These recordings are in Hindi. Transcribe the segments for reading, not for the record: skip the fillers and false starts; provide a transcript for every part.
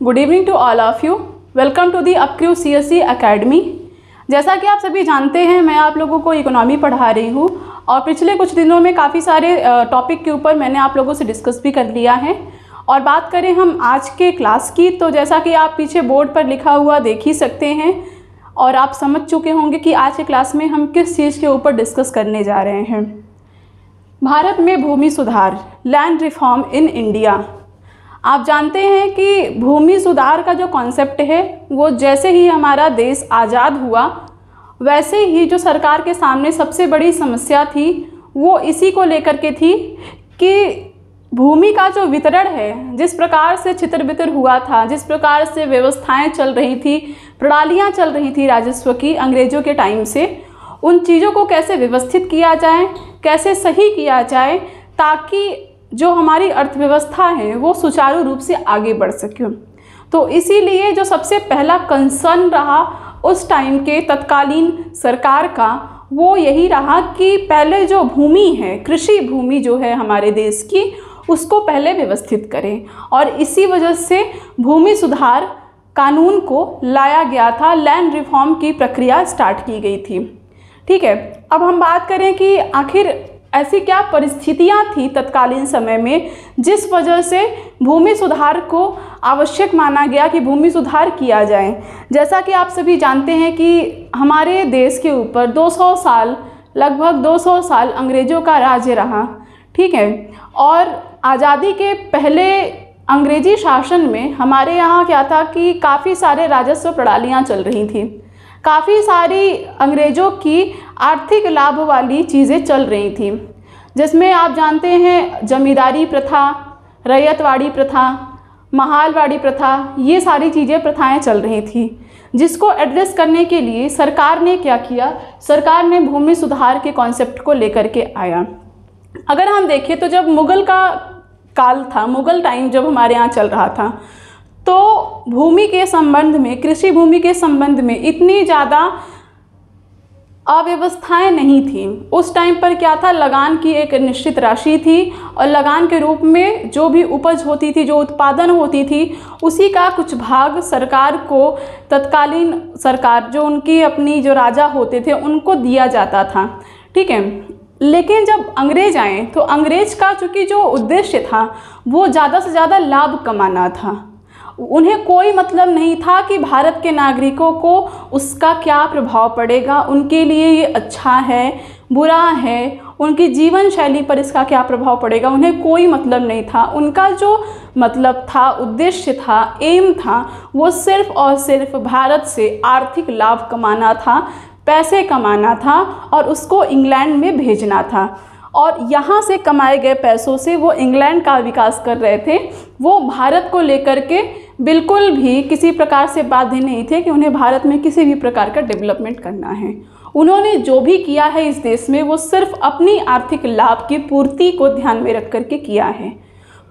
Good evening to all of you. Welcome to the अपक्रू CSE अकेडमी। जैसा कि आप सभी जानते हैं, मैं आप लोगों को इकोनॉमी पढ़ा रही हूँ और पिछले कुछ दिनों में काफ़ी सारे टॉपिक के ऊपर मैंने आप लोगों से डिस्कस भी कर लिया है। और बात करें हम आज के क्लास की, तो जैसा कि आप पीछे बोर्ड पर लिखा हुआ देख ही सकते हैं और आप समझ चुके होंगे कि आज के क्लास में हम किस चीज़ के ऊपर डिस्कस करने जा रहे हैं। भारत में भूमि सुधार, लैंड रिफॉर्म इन इंडिया। आप जानते हैं कि भूमि सुधार का जो कॉन्सेप्ट है वो जैसे ही हमारा देश आज़ाद हुआ वैसे ही जो सरकार के सामने सबसे बड़ी समस्या थी वो इसी को लेकर के थी कि भूमि का जो वितरण है, जिस प्रकार से छितर बितर हुआ था, जिस प्रकार से व्यवस्थाएं चल रही थी, प्रणालियां चल रही थी राजस्व की अंग्रेज़ों के टाइम से, उन चीज़ों को कैसे व्यवस्थित किया जाए, कैसे सही किया जाए ताकि जो हमारी अर्थव्यवस्था है वो सुचारू रूप से आगे बढ़ सके। तो इसीलिए जो सबसे पहला कंसर्न रहा उस टाइम के तत्कालीन सरकार का वो यही रहा कि पहले जो भूमि है, कृषि भूमि जो है हमारे देश की, उसको पहले व्यवस्थित करें। और इसी वजह से भूमि सुधार कानून को लाया गया था, लैंड रिफॉर्म की प्रक्रिया स्टार्ट की गई थी। ठीक है, अब हम बात करें कि आखिर ऐसी क्या परिस्थितियां थी तत्कालीन समय में जिस वजह से भूमि सुधार को आवश्यक माना गया कि भूमि सुधार किया जाए। जैसा कि आप सभी जानते हैं कि हमारे देश के ऊपर 200 साल, लगभग 200 साल अंग्रेज़ों का राज्य रहा। ठीक है, और आज़ादी के पहले अंग्रेज़ी शासन में हमारे यहाँ क्या था कि काफ़ी सारे राजस्व प्रणालियाँ चल रही थी, काफ़ी सारी अंग्रेज़ों की आर्थिक लाभ वाली चीज़ें चल रही थी, जिसमें आप जानते हैं जमींदारी प्रथा, रैयतवाड़ी प्रथा, महालवाड़ी प्रथा, ये सारी चीज़ें प्रथाएं चल रही थी, जिसको एड्रेस करने के लिए सरकार ने क्या किया, सरकार ने भूमि सुधार के कॉन्सेप्ट को लेकर के आया। अगर हम देखें तो जब मुग़ल का काल था, मुग़ल टाइम जब हमारे यहाँ चल रहा था, तो भूमि के संबंध में, कृषि भूमि के संबंध में इतनी ज़्यादा अव्यवस्थाएं नहीं थी। उस टाइम पर क्या था, लगान की एक निश्चित राशि थी और लगान के रूप में जो भी उपज होती थी, जो उत्पादन होती थी, उसी का कुछ भाग सरकार को, तत्कालीन सरकार जो उनकी अपनी जो राजा होते थे उनको दिया जाता था। ठीक है, लेकिन जब अंग्रेज़ आए तो अंग्रेज़ का चूँकि जो उद्देश्य था वो ज़्यादा से ज़्यादा लाभ कमाना था। उन्हें कोई मतलब नहीं था कि भारत के नागरिकों को उसका क्या प्रभाव पड़ेगा, उनके लिए ये अच्छा है, बुरा है, उनकी जीवन शैली पर इसका क्या प्रभाव पड़ेगा, उन्हें कोई मतलब नहीं था। उनका जो मतलब था, उद्देश्य था, एम था, वो सिर्फ़ और सिर्फ भारत से आर्थिक लाभ कमाना था, पैसे कमाना था और उसको इंग्लैंड में भेजना था। और यहाँ से कमाए गए पैसों से वो इंग्लैंड का विकास कर रहे थे। वो भारत को लेकर के बिल्कुल भी किसी प्रकार से बाध्य नहीं थे कि उन्हें भारत में किसी भी प्रकार का डेवलपमेंट करना है। उन्होंने जो भी किया है इस देश में वो सिर्फ अपनी आर्थिक लाभ की पूर्ति को ध्यान में रख करके किया है।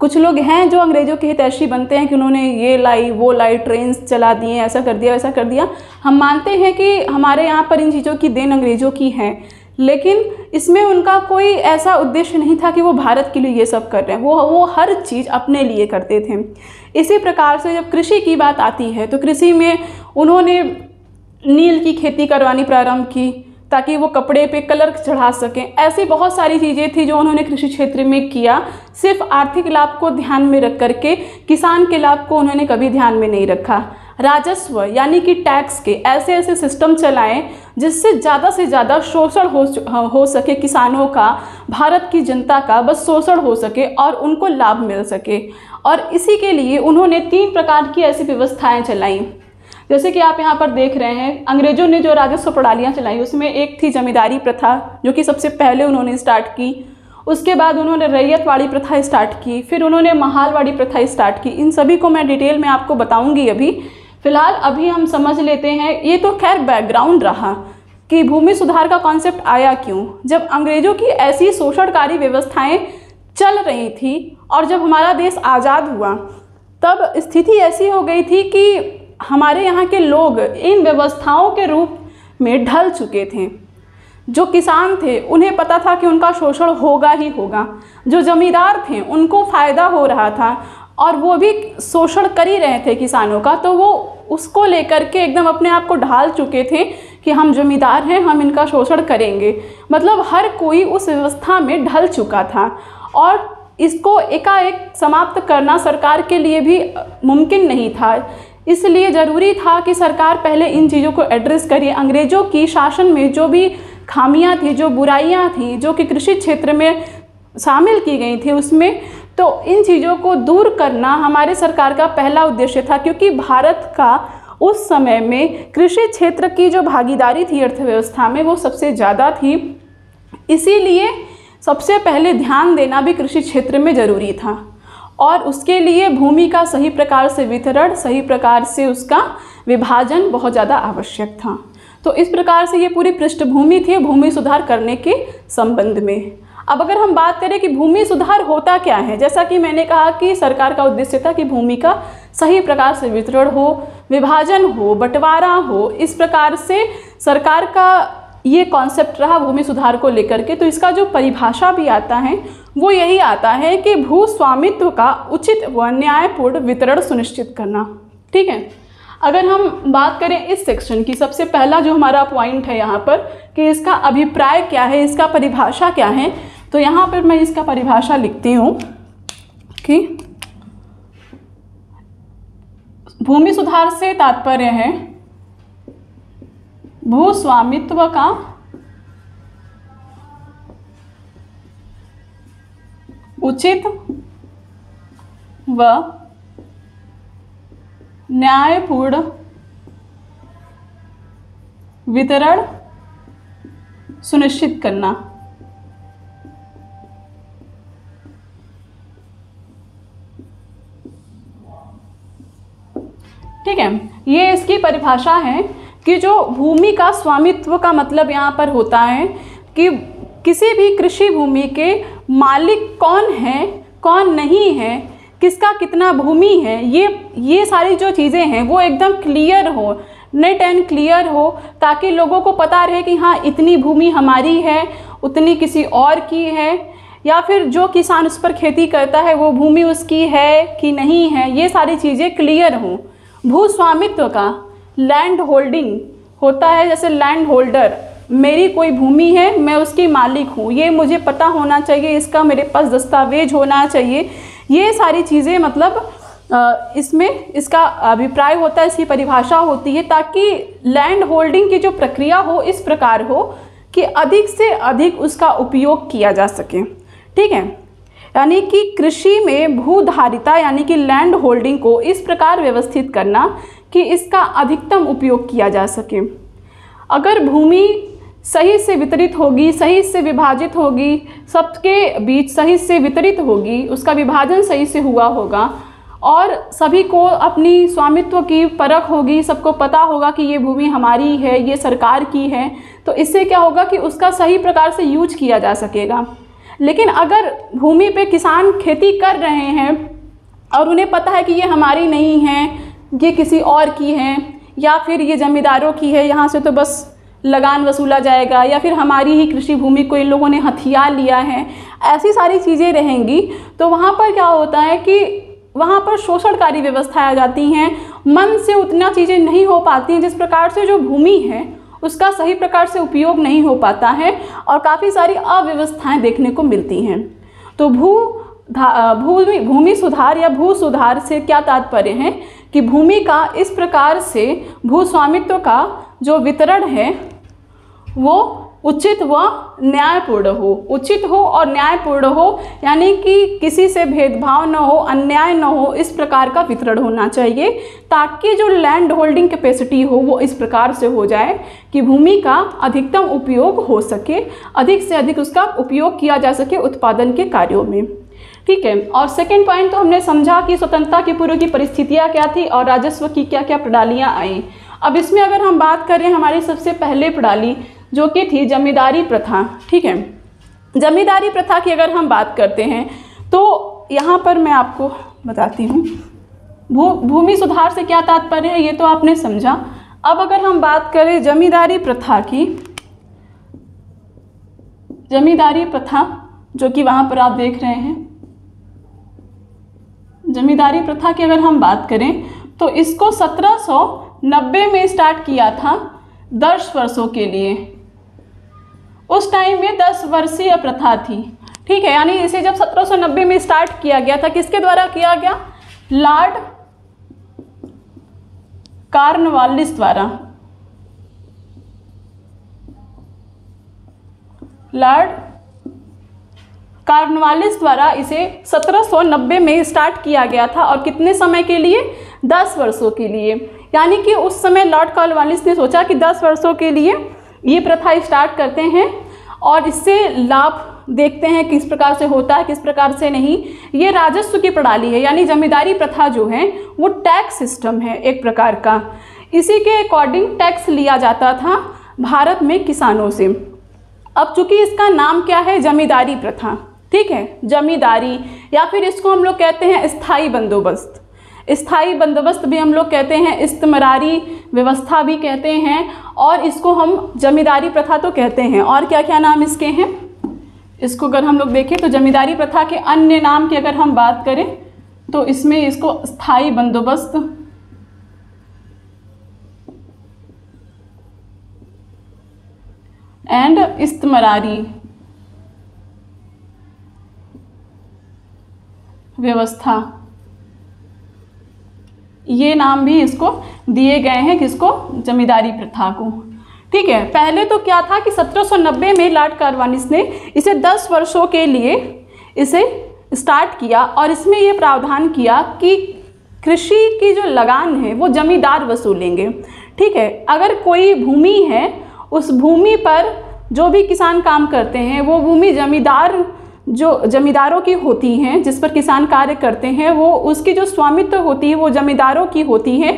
कुछ लोग हैं जो अंग्रेज़ों के हितैषी बनते हैं कि उन्होंने ये लाई, वो लाई, ट्रेन्स चला दिए, ऐसा कर दिया, वैसा कर दिया। हम मानते हैं कि हमारे यहाँ पर इन चीज़ों की देन अंग्रेज़ों की है, लेकिन इसमें उनका कोई ऐसा उद्देश्य नहीं था कि वो भारत के लिए ये सब कर रहे हैं। वो हर चीज़ अपने लिए करते थे। इसी प्रकार से जब कृषि की बात आती है तो कृषि में उन्होंने नील की खेती करवानी प्रारंभ की ताकि वो कपड़े पे कलर चढ़ा सकें। ऐसी बहुत सारी चीज़ें थी जो उन्होंने कृषि क्षेत्र में किया। सिर्फ आर्थिक लाभ को ध्यान में रख करके किसान के लाभ को उन्होंने कभी ध्यान में नहीं रखा। राजस्व यानी कि टैक्स के ऐसे ऐसे सिस्टम चलाएं जिससे ज़्यादा से ज़्यादा शोषण हो सके किसानों का, भारत की जनता का बस शोषण हो सके और उनको लाभ मिल सके। और इसी के लिए उन्होंने 3 प्रकार की ऐसी व्यवस्थाएं चलाईं। जैसे कि आप यहाँ पर देख रहे हैं, अंग्रेज़ों ने जो राजस्व प्रणालियाँ चलाई उसमें एक थी जमींदारी प्रथा, जो कि सबसे पहले उन्होंने स्टार्ट की। उसके बाद उन्होंने रैयतवाड़ी प्रथा स्टार्ट की, फिर उन्होंने महालवाड़ी प्रथा स्टार्ट की। इन सभी को मैं डिटेल में आपको बताऊंगी अभी। फ़िलहाल अभी हम समझ लेते हैं, ये तो खैर बैकग्राउंड रहा कि भूमि सुधार का कॉन्सेप्ट आया क्यों। जब अंग्रेज़ों की ऐसी शोषणकारी व्यवस्थाएं चल रही थी और जब हमारा देश आज़ाद हुआ तब स्थिति ऐसी हो गई थी कि हमारे यहाँ के लोग इन व्यवस्थाओं के रूप में ढल चुके थे। जो किसान थे उन्हें पता था कि उनका शोषण होगा ही होगा। जो जमींदार थे उनको फ़ायदा हो रहा था और वो भी शोषण कर ही रहे थे किसानों का, तो वो उसको लेकर के एकदम अपने आप को ढाल चुके थे कि हम जमींदार हैं, हम इनका शोषण करेंगे। मतलब हर कोई उस व्यवस्था में ढल चुका था और इसको एकाएक समाप्त करना सरकार के लिए भी मुमकिन नहीं था। इसलिए ज़रूरी था कि सरकार पहले इन चीज़ों को एड्रेस करिए। अंग्रेज़ों की शासन में जो भी खामियां थी, जो बुराइयां थी, जो कि कृषि क्षेत्र में शामिल की गई थी उसमें, तो इन चीज़ों को दूर करना हमारे सरकार का पहला उद्देश्य था। क्योंकि भारत का उस समय में कृषि क्षेत्र की जो भागीदारी थी अर्थव्यवस्था में वो सबसे ज़्यादा थी, इसीलिए सबसे पहले ध्यान देना भी कृषि क्षेत्र में ज़रूरी था और उसके लिए भूमि का सही प्रकार से वितरण, सही प्रकार से उसका विभाजन बहुत ज़्यादा आवश्यक था। तो इस प्रकार से ये पूरी पृष्ठभूमि थी भूमि सुधार करने के संबंध में। अब अगर हम बात करें कि भूमि सुधार होता क्या है, जैसा कि मैंने कहा कि सरकार का उद्देश्य था कि भूमि का सही प्रकार से वितरण हो, विभाजन हो, बंटवारा हो, इस प्रकार से सरकार का ये कॉन्सेप्ट रहा भूमि सुधार को लेकर के। तो इसका जो परिभाषा भी आता है वो यही आता है कि भू स्वामित्व का उचित व न्यायपूर्ण वितरण सुनिश्चित करना। ठीक है, अगर हम बात करें इस सेक्शन की, सबसे पहला जो हमारा पॉइंट है यहाँ पर कि इसका अभिप्राय क्या है, इसका परिभाषा क्या है, तो यहाँ पर मैं इसका परिभाषा लिखती हूँ कि भूमि सुधार से तात्पर्य है भू स्वामित्व का उचित व न्यायपूर्ण वितरण सुनिश्चित करना। ठीक है, ये इसकी परिभाषा है कि जो भूमि का स्वामित्व का मतलब यहाँ पर होता है कि किसी भी कृषि भूमि के मालिक कौन है, कौन नहीं है, किसका कितना भूमि है, ये सारी जो चीज़ें हैं वो एकदम क्लियर हो, नेट एंड क्लियर हो, ताकि लोगों को पता रहे कि हाँ इतनी भूमि हमारी है, उतनी किसी और की है, या फिर जो किसान उस पर खेती करता है वो भूमि उसकी है कि नहीं है, ये सारी चीज़ें क्लियर हों। भू स्वामित्व का लैंड होल्डिंग होता है, जैसे लैंड होल्डर, मेरी कोई भूमि है, मैं उसकी मालिक हूँ, ये मुझे पता होना चाहिए, इसका मेरे पास दस्तावेज होना चाहिए, ये सारी चीज़ें मतलब इसमें इसका अभिप्राय होता है, इसकी परिभाषा होती है, ताकि लैंड होल्डिंग की जो प्रक्रिया हो इस प्रकार हो कि अधिक से अधिक उसका उपयोग किया जा सके। ठीक है, यानी कि कृषि में भूधारिता यानी कि लैंड होल्डिंग को इस प्रकार व्यवस्थित करना कि इसका अधिकतम उपयोग किया जा सके। अगर भूमि सही से वितरित होगी, सही से विभाजित होगी, सबके बीच सही से वितरित होगी, उसका विभाजन सही से हुआ होगा और सभी को अपनी स्वामित्व की परख होगी, सबको पता होगा कि ये भूमि हमारी है, ये सरकार की है, तो इससे क्या होगा कि उसका सही प्रकार से यूज किया जा सकेगा। लेकिन अगर भूमि पे किसान खेती कर रहे हैं और उन्हें पता है कि ये हमारी नहीं है, ये किसी और की है, या फिर ये जमींदारों की है, यहाँ से तो बस लगान वसूला जाएगा, या फिर हमारी ही कृषि भूमि को इन लोगों ने हथिया लिया है, ऐसी सारी चीज़ें रहेंगी, तो वहाँ पर क्या होता है कि वहाँ पर शोषणकारी व्यवस्थाएं आ जाती हैं, मन से उतना चीज़ें नहीं हो पाती हैं, जिस प्रकार से जो भूमि है उसका सही प्रकार से उपयोग नहीं हो पाता है और काफ़ी सारी अव्यवस्थाएं देखने को मिलती हैं। तो भूमि सुधार या भू सुधार से क्या तात्पर्य है कि भूमि का इस प्रकार से भू स्वामित्व का जो वितरण है वो उचित व न्यायपूर्ण हो, उचित हो और न्यायपूर्ण हो, यानी कि किसी से भेदभाव न हो, अन्याय न हो, इस प्रकार का वितरण होना चाहिए, ताकि जो लैंड होल्डिंग कैपेसिटी हो वो इस प्रकार से हो जाए कि भूमि का अधिकतम उपयोग हो सके, अधिक से अधिक उसका उपयोग किया जा सके उत्पादन के कार्यों में। ठीक है, और सेकेंड पॉइंट तो हमने समझा कि स्वतंत्रता की पूर्व की परिस्थितियाँ क्या थी और राजस्व की क्या क्या प्रणालियाँ आई। अब इसमें अगर हम बात करें हमारी सबसे पहले प्रणाली जो कि थी जमींदारी प्रथा। ठीक है, जमींदारी प्रथा की अगर हम बात करते हैं तो यहाँ पर मैं आपको बताती हूँ भूमि सुधार से क्या तात्पर्य है, ये तो आपने समझा। अब अगर हम बात करें जमींदारी प्रथा की, जमींदारी प्रथा जो कि वहाँ पर आप देख रहे हैं, जमींदारी प्रथा की अगर हम बात करें तो इसको 1790 में स्टार्ट किया था 10 वर्षों के लिए। उस टाइम में 10 वर्षीय प्रथा थी, ठीक है। यानी इसे जब 1790 में स्टार्ट किया गया था, किसके द्वारा किया गया? लॉर्ड कॉर्नवालिस द्वारा। लॉर्ड कॉर्नवालिस द्वारा इसे 1790 में स्टार्ट किया गया था और कितने समय के लिए? 10 वर्षों के लिए। यानी कि उस समय लॉर्ड कॉर्नवालिस ने सोचा कि 10 वर्षों के लिए ये प्रथा स्टार्ट करते हैं और इससे लाभ देखते हैं किस प्रकार से होता है, किस प्रकार से नहीं। ये राजस्व की प्रणाली है, यानी जमींदारी प्रथा जो है वो टैक्स सिस्टम है एक प्रकार का। इसी के अकॉर्डिंग टैक्स लिया जाता था भारत में किसानों से। अब चूंकि इसका नाम क्या है? जमींदारी प्रथा, ठीक है, जमींदारी, या फिर इसको हम लोग कहते हैं स्थायी बंदोबस्त। स्थायी बंदोबस्त भी हम लोग कहते हैं, इस्तेमरारी व्यवस्था भी कहते हैं, और इसको हम जमींदारी प्रथा तो कहते हैं। और क्या क्या नाम इसके हैं? इसको अगर हम लोग देखें तो जमींदारी प्रथा के अन्य नाम की अगर हम बात करें तो इसमें इसको स्थायी बंदोबस्त, एंड इस्तेमरारी व्यवस्था, ये नाम भी इसको दिए गए हैं, किसको? जमींदारी प्रथा को, ठीक है। पहले तो क्या था कि 1790 में लॉर्ड कॉर्नवालिस ने इसे 10 वर्षों के लिए इसे स्टार्ट किया और इसमें ये प्रावधान किया कि कृषि की जो लगान है वो जमींदार वसूलेंगे, ठीक है। अगर कोई भूमि है, उस भूमि पर जो भी किसान काम करते हैं वो भूमि जमींदारों की होती हैं, जिस पर किसान कार्य करते हैं, वो उसकी जो स्वामित्व होती है वो जमींदारों की होती है।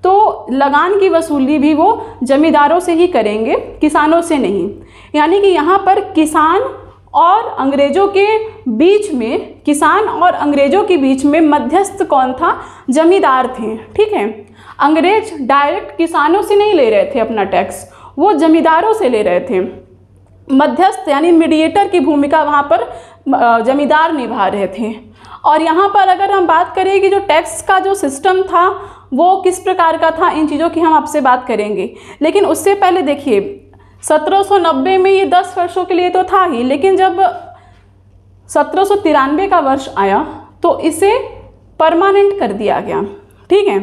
तो लगान की वसूली भी वो जमींदारों से ही करेंगे, किसानों से नहीं। यानी कि यहाँ पर किसान और अंग्रेजों के बीच में, किसान और अंग्रेजों के बीच में मध्यस्थ कौन था? जमींदार थे, ठीक है। अंग्रेज डायरेक्ट किसानों से नहीं ले रहे थे अपना टैक्स, वो जमींदारों से ले रहे थे। मध्यस्थ यानी मीडिएटर की भूमिका वहाँ पर जमींदार निभा रहे थे। और यहाँ पर अगर हम बात करें कि जो टैक्स का जो सिस्टम था वो किस प्रकार का था, इन चीज़ों की हम आपसे बात करेंगे। लेकिन उससे पहले देखिए 1790 में ये 10 वर्षों के लिए तो था ही, लेकिन जब 1793 का वर्ष आया तो इसे परमानेंट कर दिया गया, ठीक है।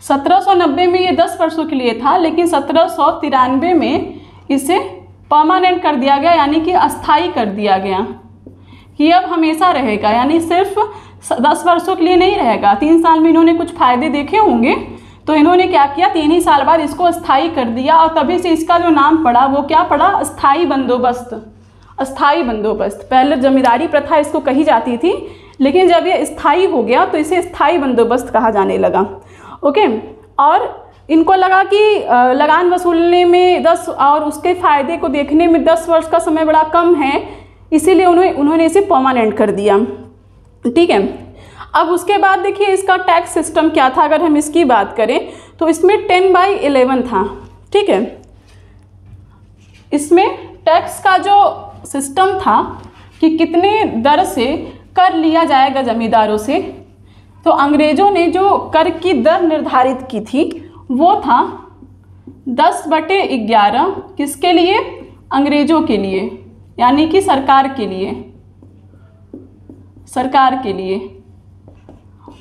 1790 में ये 10 वर्षों के लिए था, लेकिन 1793 में इसे परमानेंट कर दिया गया, यानी कि अस्थाई कर दिया गया कि अब हमेशा रहेगा। यानी सिर्फ 10 वर्षों के लिए नहीं रहेगा। 3 साल में इन्होंने कुछ फ़ायदे देखे होंगे तो इन्होंने क्या किया, 3 ही साल बाद इसको अस्थाई कर दिया और तभी से इसका जो नाम पड़ा वो क्या पड़ा? स्थायी बंदोबस्त। अस्थाई बंदोबस्त, पहले जमींदारी प्रथा इसको कही जाती थी, लेकिन जब ये स्थायी हो गया तो इसे स्थायी बंदोबस्त कहा जाने लगा, ओके। और इनको लगा कि लगान वसूलने में 10 और उसके फ़ायदे को देखने में 10 वर्ष का समय बड़ा कम है, इसीलिए उन्होंने इसे परमानेंट कर दिया, ठीक है। अब उसके बाद देखिए इसका टैक्स सिस्टम क्या था। अगर हम इसकी बात करें तो इसमें 10/11 था, ठीक है। इसमें टैक्स का जो सिस्टम था कि कितने दर से कर लिया जाएगा जमींदारों से, तो अंग्रेज़ों ने जो कर की दर निर्धारित की थी वो था 10/11। किसके लिए? अंग्रेज़ों के लिए, यानी कि सरकार के लिए, सरकार के लिए।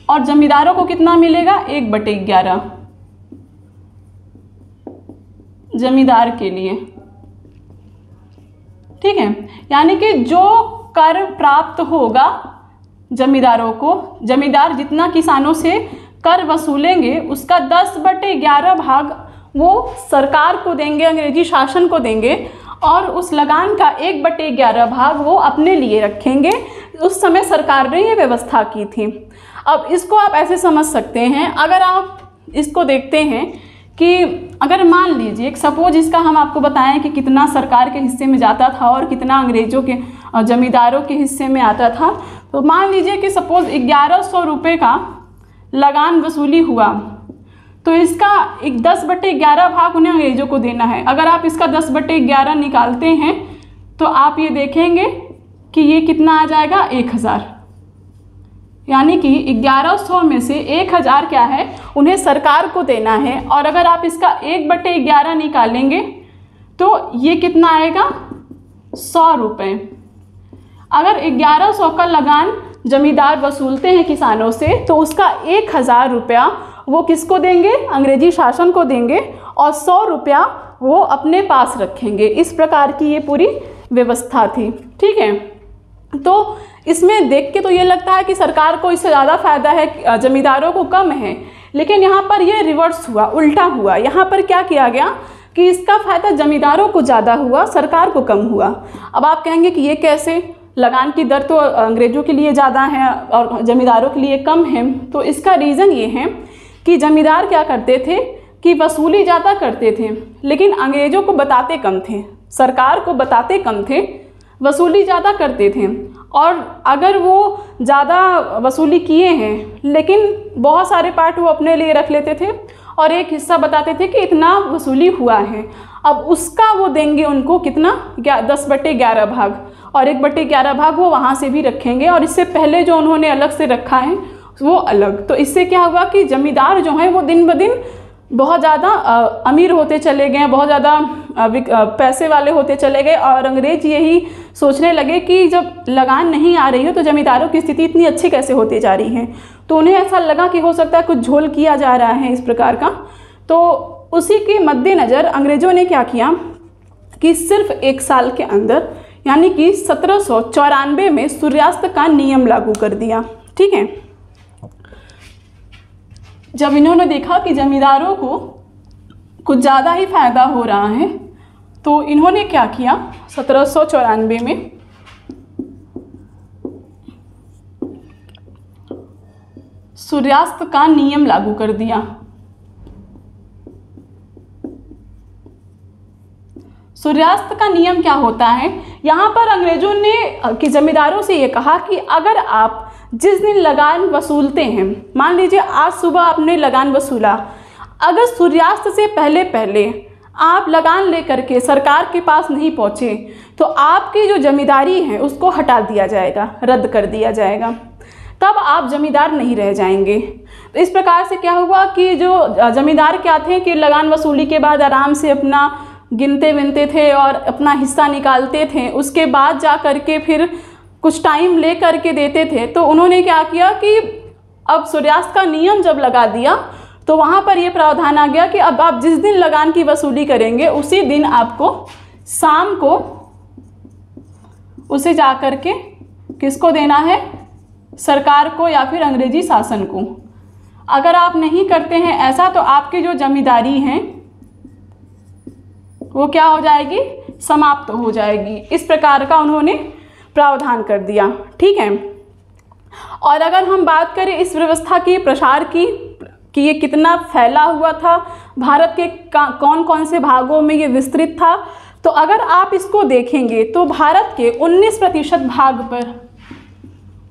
और जमींदारों को कितना मिलेगा? 1/11 जमींदार के लिए, ठीक है। यानी कि जो कर प्राप्त होगा जमींदारों को, जमींदार जितना किसानों से कर वसूलेंगे उसका 10/11 भाग वो सरकार को देंगे, अंग्रेजी शासन को देंगे, और उस लगान का 1/11 भाग वो अपने लिए रखेंगे। उस समय सरकार ने ये व्यवस्था की थी। अब इसको आप ऐसे समझ सकते हैं, अगर आप इसको देखते हैं कि अगर मान लीजिए एक सपोज इसका हम आपको बताएं कि कितना सरकार के हिस्से में जाता था और कितना अंग्रेज़ों के जमींदारों के हिस्से में आता था, तो मान लीजिए कि सपोज 1100 रुपये का लगान वसूली हुआ, तो इसका 10/11 भाग उन्हें अंग्रेज़ों को देना है। अगर आप इसका 10/11 निकालते हैं तो आप ये देखेंगे कि ये कितना आ जाएगा? 1000, यानी कि 1100 में से 1000 क्या है, उन्हें सरकार को देना है। और अगर आप इसका 1/11 निकालेंगे तो ये कितना आएगा, 100 रुपये। अगर 1100 का लगान जमींदार वसूलते हैं किसानों से, तो उसका 1000 रुपया वो किसको देंगे, अंग्रेजी शासन को देंगे, और 100 रुपया वो अपने पास रखेंगे। इस प्रकार की ये पूरी व्यवस्था थी। ठीक है, तो इसमें देख के तो ये लगता है कि सरकार को इससे ज़्यादा फायदा है, जमींदारों को कम है, लेकिन यहाँ पर ये रिवर्स हुआ, उल्टा हुआ। यहाँ पर क्या किया गया कि इसका फ़ायदा जमींदारों को ज़्यादा हुआ, सरकार को कम हुआ। अब आप कहेंगे कि ये कैसे, लगान की दर तो अंग्रेज़ों के लिए ज़्यादा है और जमींदारों के लिए कम है। तो इसका रीज़न ये है कि जमींदार क्या करते थे कि वसूली ज़्यादा करते थे, लेकिन अंग्रेज़ों को बताते कम थे, सरकार को बताते कम थे, वसूली ज़्यादा करते थे। और अगर वो ज़्यादा वसूली किए हैं, लेकिन बहुत सारे पार्ट वो अपने लिए रख लेते थे और एक हिस्सा बताते थे कि इतना वसूली हुआ है, अब उसका वो देंगे उनको कितना, 10/11 भाग, और 1/11 भाग वो वहाँ से भी रखेंगे, और इससे पहले जो उन्होंने अलग से रखा है वो अलग। तो इससे क्या हुआ कि जमींदार जो हैं वो दिन ब दिन बहुत ज़्यादा अमीर होते चले गए, बहुत ज़्यादा पैसे वाले होते चले गए, और अंग्रेज यही सोचने लगे कि जब लगान नहीं आ रही हो तो जमींदारों की स्थिति इतनी अच्छी कैसे होती जा रही है। तो उन्हें ऐसा लगा कि हो सकता है कुछ झोल किया जा रहा है इस प्रकार का। तो उसी के मद्देनज़र अंग्रेज़ों ने क्या किया कि सिर्फ 1 साल के अंदर, यानी कि 1794 में सूर्यास्त का नियम लागू कर दिया। ठीक है, जब इन्होंने देखा कि जमींदारों को कुछ ज़्यादा ही फायदा हो रहा है, तो इन्होंने क्या किया, 1794 में सूर्यास्त का नियम लागू कर दिया। सूर्यास्त का नियम क्या होता है, यहाँ पर अंग्रेजों ने कि जमींदारों से ये कहा कि अगर आप जिस दिन लगान वसूलते हैं, मान लीजिए आज सुबह आपने लगान वसूला, अगर सूर्यास्त से पहले पहले आप लगान लेकर के सरकार के पास नहीं पहुँचे, तो आपकी जो जमींदारी है उसको हटा दिया जाएगा, रद्द कर दिया जाएगा, तब आप जमींदार नहीं रह जाएंगे। तो इस प्रकार से क्या हुआ कि जो जमींदार क्या थे कि लगान वसूली के बाद आराम से अपना गिनते विनते थे और अपना हिस्सा निकालते थे, उसके बाद जा कर के फिर कुछ टाइम ले करके देते थे। तो उन्होंने क्या किया कि अब सूर्यास्त का नियम जब लगा दिया, तो वहाँ पर ये प्रावधान आ गया कि अब आप जिस दिन लगान की वसूली करेंगे उसी दिन आपको शाम को उसे जा कर के किसको देना है, सरकार को या फिर अंग्रेजी शासन को। अगर आप नहीं करते हैं ऐसा, तो आपकी जो जमींदारी है वो क्या हो जाएगी, समाप्त हो जाएगी। इस प्रकार का उन्होंने प्रावधान कर दिया। ठीक है, और अगर हम बात करें इस व्यवस्था की प्रसार की कि ये कितना फैला हुआ था, भारत के कौन कौन से भागों में ये विस्तृत था, तो अगर आप इसको देखेंगे तो भारत के 19% भाग पर,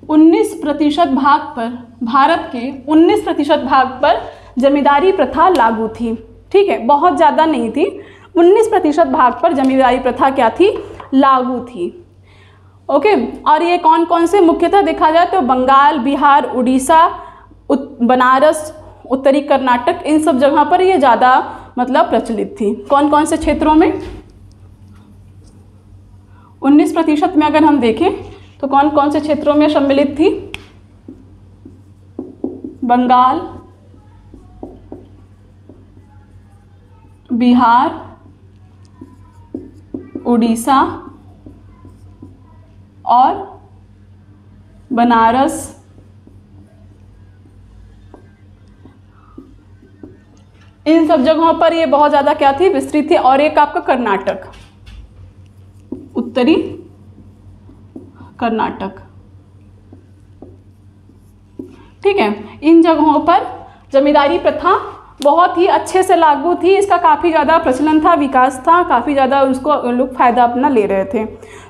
19% भाग पर, भारत के 19% भाग पर जमींदारी प्रथा लागू थी। ठीक है, बहुत ज़्यादा नहीं थी, 19% भाग पर जमींदारी प्रथा क्या थी, लागू थी। ओके, और ये कौन कौन से मुख्यतः देखा जाए तो बंगाल, बिहार, उड़ीसा, बनारस, उत्तरी कर्नाटक, इन सब जगह पर ये ज़्यादा मतलब प्रचलित थी। कौन कौन से क्षेत्रों में, 19% में अगर हम देखें तो कौन कौन से क्षेत्रों में सम्मिलित थी, बंगाल, बिहार, उड़ीसा और बनारस, इन सब जगहों पर ये बहुत ज़्यादा क्या थी, विस्तृत थी। और एक आपका कर्नाटक, उत्तरी कर्नाटक। ठीक है, इन जगहों पर जमींदारी प्रथा बहुत ही अच्छे से लागू थी, इसका काफ़ी ज़्यादा प्रचलन था, विकास था, काफ़ी ज़्यादा उसको लोग फ़ायदा अपना ले रहे थे।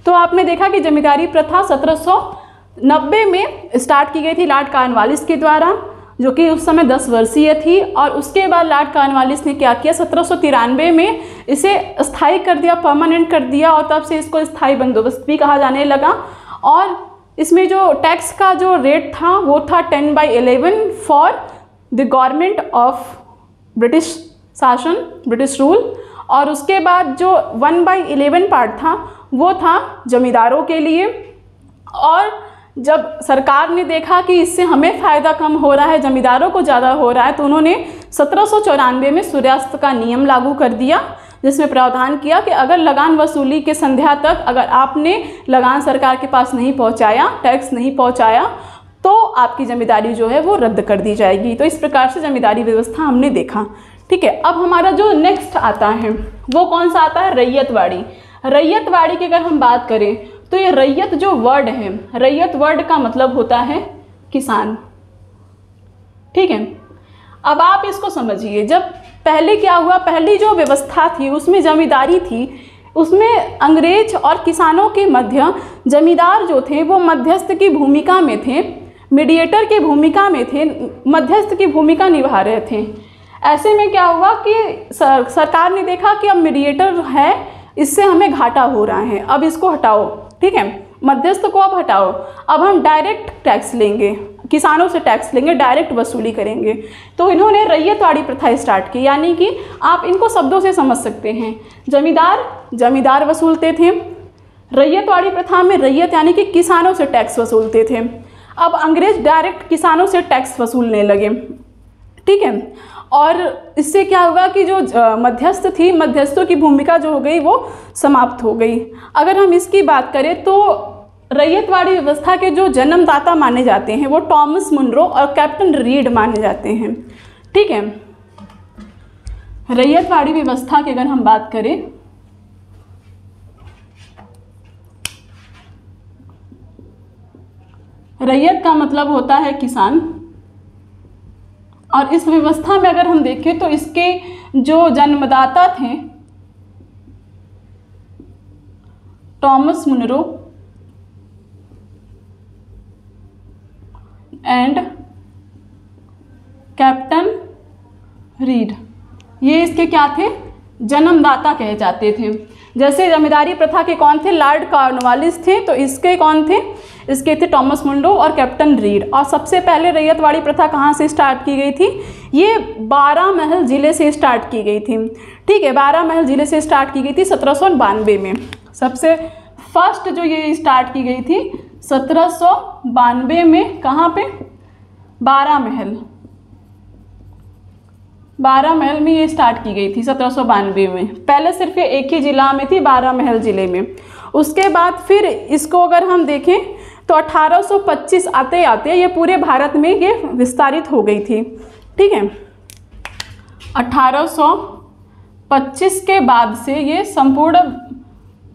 तो आपने देखा कि जमींदारी प्रथा 1790 में स्टार्ट की गई थी लॉर्ड कॉर्नवालिस के द्वारा, जो कि उस समय 10 वर्षीय थी। और उसके बाद लॉर्ड कॉर्नवालिस ने क्या किया, 1793 में इसे स्थायी कर दिया, परमानेंट कर दिया, और तब से इसको स्थायी बंदोबस्त भी कहा जाने लगा। और इसमें जो टैक्स का जो रेट था वो था 10/11 for the government of British शासन, ब्रिटिश रूल। और उसके बाद जो 1/11 पार्ट था वो था जमींदारों के लिए। और जब सरकार ने देखा कि इससे हमें फ़ायदा कम हो रहा है, जमींदारों को ज़्यादा हो रहा है, तो उन्होंने 1794 में सूर्यास्त का नियम लागू कर दिया, जिसमें प्रावधान किया कि अगर लगान वसूली के संध्या तक अगर आपने लगान सरकार के पास नहीं पहुंचाया, टैक्स नहीं पहुंचाया, तो आपकी जमींदारी जो है वो रद्द कर दी जाएगी। तो इस प्रकार से जमींदारी व्यवस्था हमने देखा। ठीक है, अब हमारा जो नेक्स्ट आता है वो कौन सा आता है? रैयतवाड़ी। रैयतवाड़ी की अगर हम बात करें तो ये रैयत जो वर्ड है, रैयत वर्ड का मतलब होता है किसान। ठीक है, अब आप इसको समझिए, जब पहले क्या हुआ, पहली जो व्यवस्था थी उसमें जमींदारी थी, उसमें अंग्रेज और किसानों के मध्य जमींदार जो थे वो मध्यस्थ की भूमिका में थे, मीडिएटर की भूमिका में थे, मध्यस्थ की भूमिका निभा रहे थे। ऐसे में क्या हुआ कि सरकार ने देखा कि अब मीडिएटर है, इससे हमें घाटा हो रहा है, अब इसको हटाओ। ठीक है, मध्यस्थ को अब हटाओ, अब हम डायरेक्ट टैक्स लेंगे, किसानों से टैक्स लेंगे, डायरेक्ट वसूली करेंगे। तो इन्होंने रैयतवाड़ी प्रथा स्टार्ट की, यानी कि आप इनको शब्दों से समझ सकते हैं। जमींदार वसूलते थे, रैयतवाड़ी प्रथा में रैयत यानी कि किसानों से टैक्स वसूलते थे। अब अंग्रेज डायरेक्ट किसानों से टैक्स वसूलने लगे। ठीक है, और इससे क्या होगा कि जो मध्यस्थ थी, मध्यस्थों की भूमिका जो हो गई वो समाप्त हो गई। अगर हम इसकी बात करें तो रैयतवाड़ी व्यवस्था के जो जन्मदाता माने जाते हैं वो टॉमस मुनरो और कैप्टन रीड माने जाते हैं। ठीक है, रैयतवाड़ी व्यवस्था की अगर हम बात करें रैयत का मतलब होता है किसान, और इस व्यवस्था में अगर हम देखें तो इसके जो जन्मदाता थे Thomas Munro and Captain Read, ये इसके क्या थे? जन्मदाता कहे जाते थे। जैसे जमींदारी प्रथा के कौन थे? लॉर्ड कॉर्नवालिस थे, तो इसके कौन थे? इसके थे टॉमस मुनरो और कैप्टन रीड। और सबसे पहले रैयतवाड़ी प्रथा कहाँ से स्टार्ट की गई थी? ये बारामहल ज़िले से स्टार्ट की गई थी। ठीक है, बारामहल ज़िले से स्टार्ट की गई थी 1792 में। सबसे फर्स्ट जो ये स्टार्ट की गई थी 1792 में, कहाँ पे? बारामहल में ये स्टार्ट की गई थी 1792 में। पहले सिर्फ ये एक ही ज़िला में थी, बारामहल ज़िले में। उसके बाद फिर इसको अगर हम देखें तो 1825 आते आते ये पूरे भारत में ये विस्तारित हो गई थी। ठीक है, 1825 के बाद से ये संपूर्ण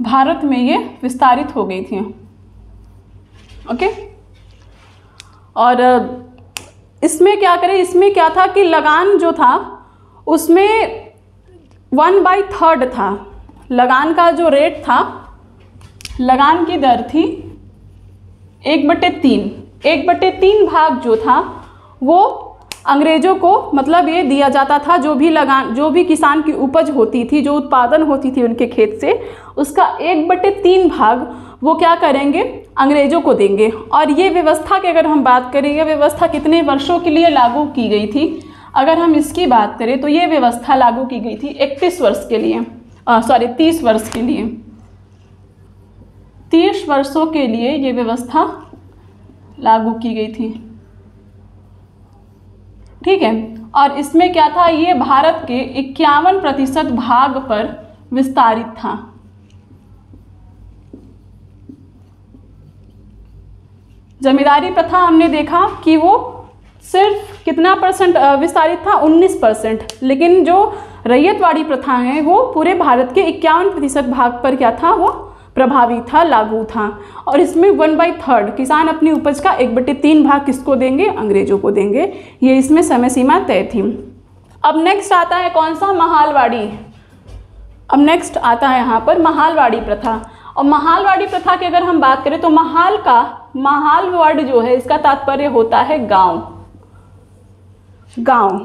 भारत में ये विस्तारित हो गई थी। ओके, और इसमें क्या करें, इसमें क्या था कि लगान जो था उसमें 1/3 था। लगान का जो रेट था, लगान की दर थी 1/3। 1/3 भाग जो था वो अंग्रेज़ों को मतलब ये दिया जाता था। जो भी किसान की उपज होती थी, जो उत्पादन होती थी उनके खेत से, उसका 1/3 भाग वो क्या करेंगे? अंग्रेज़ों को देंगे। और ये व्यवस्था की अगर हम बात करें, ये व्यवस्था कितने वर्षों के लिए लागू की गई थी? अगर हम इसकी बात करें तो ये व्यवस्था लागू की गई थी 30 वर्ष के लिए। 30 वर्षों के लिए ये व्यवस्था लागू की गई थी। ठीक है, और इसमें क्या था? ये भारत के 51% भाग पर विस्तारित था। जमींदारी प्रथा हमने देखा कि वो सिर्फ कितना परसेंट विस्तारित था? 19%। लेकिन जो रैयतवाड़ी प्रथा है वो पूरे भारत के 51% भाग पर क्या था? वो प्रभावी था, लागू था। और इसमें 1/3 किसान अपनी उपज का 1/3 भाग किसको देंगे? अंग्रेजों को देंगे। ये इसमें समय सीमा तय थी। अब नेक्स्ट आता है कौन सा? महालवाड़ी। अब नेक्स्ट आता है यहाँ पर महालवाड़ी प्रथा। और महालवाड़ी प्रथा की अगर हम बात करें तो महाल वर्ड जो है इसका तात्पर्य होता है गांव।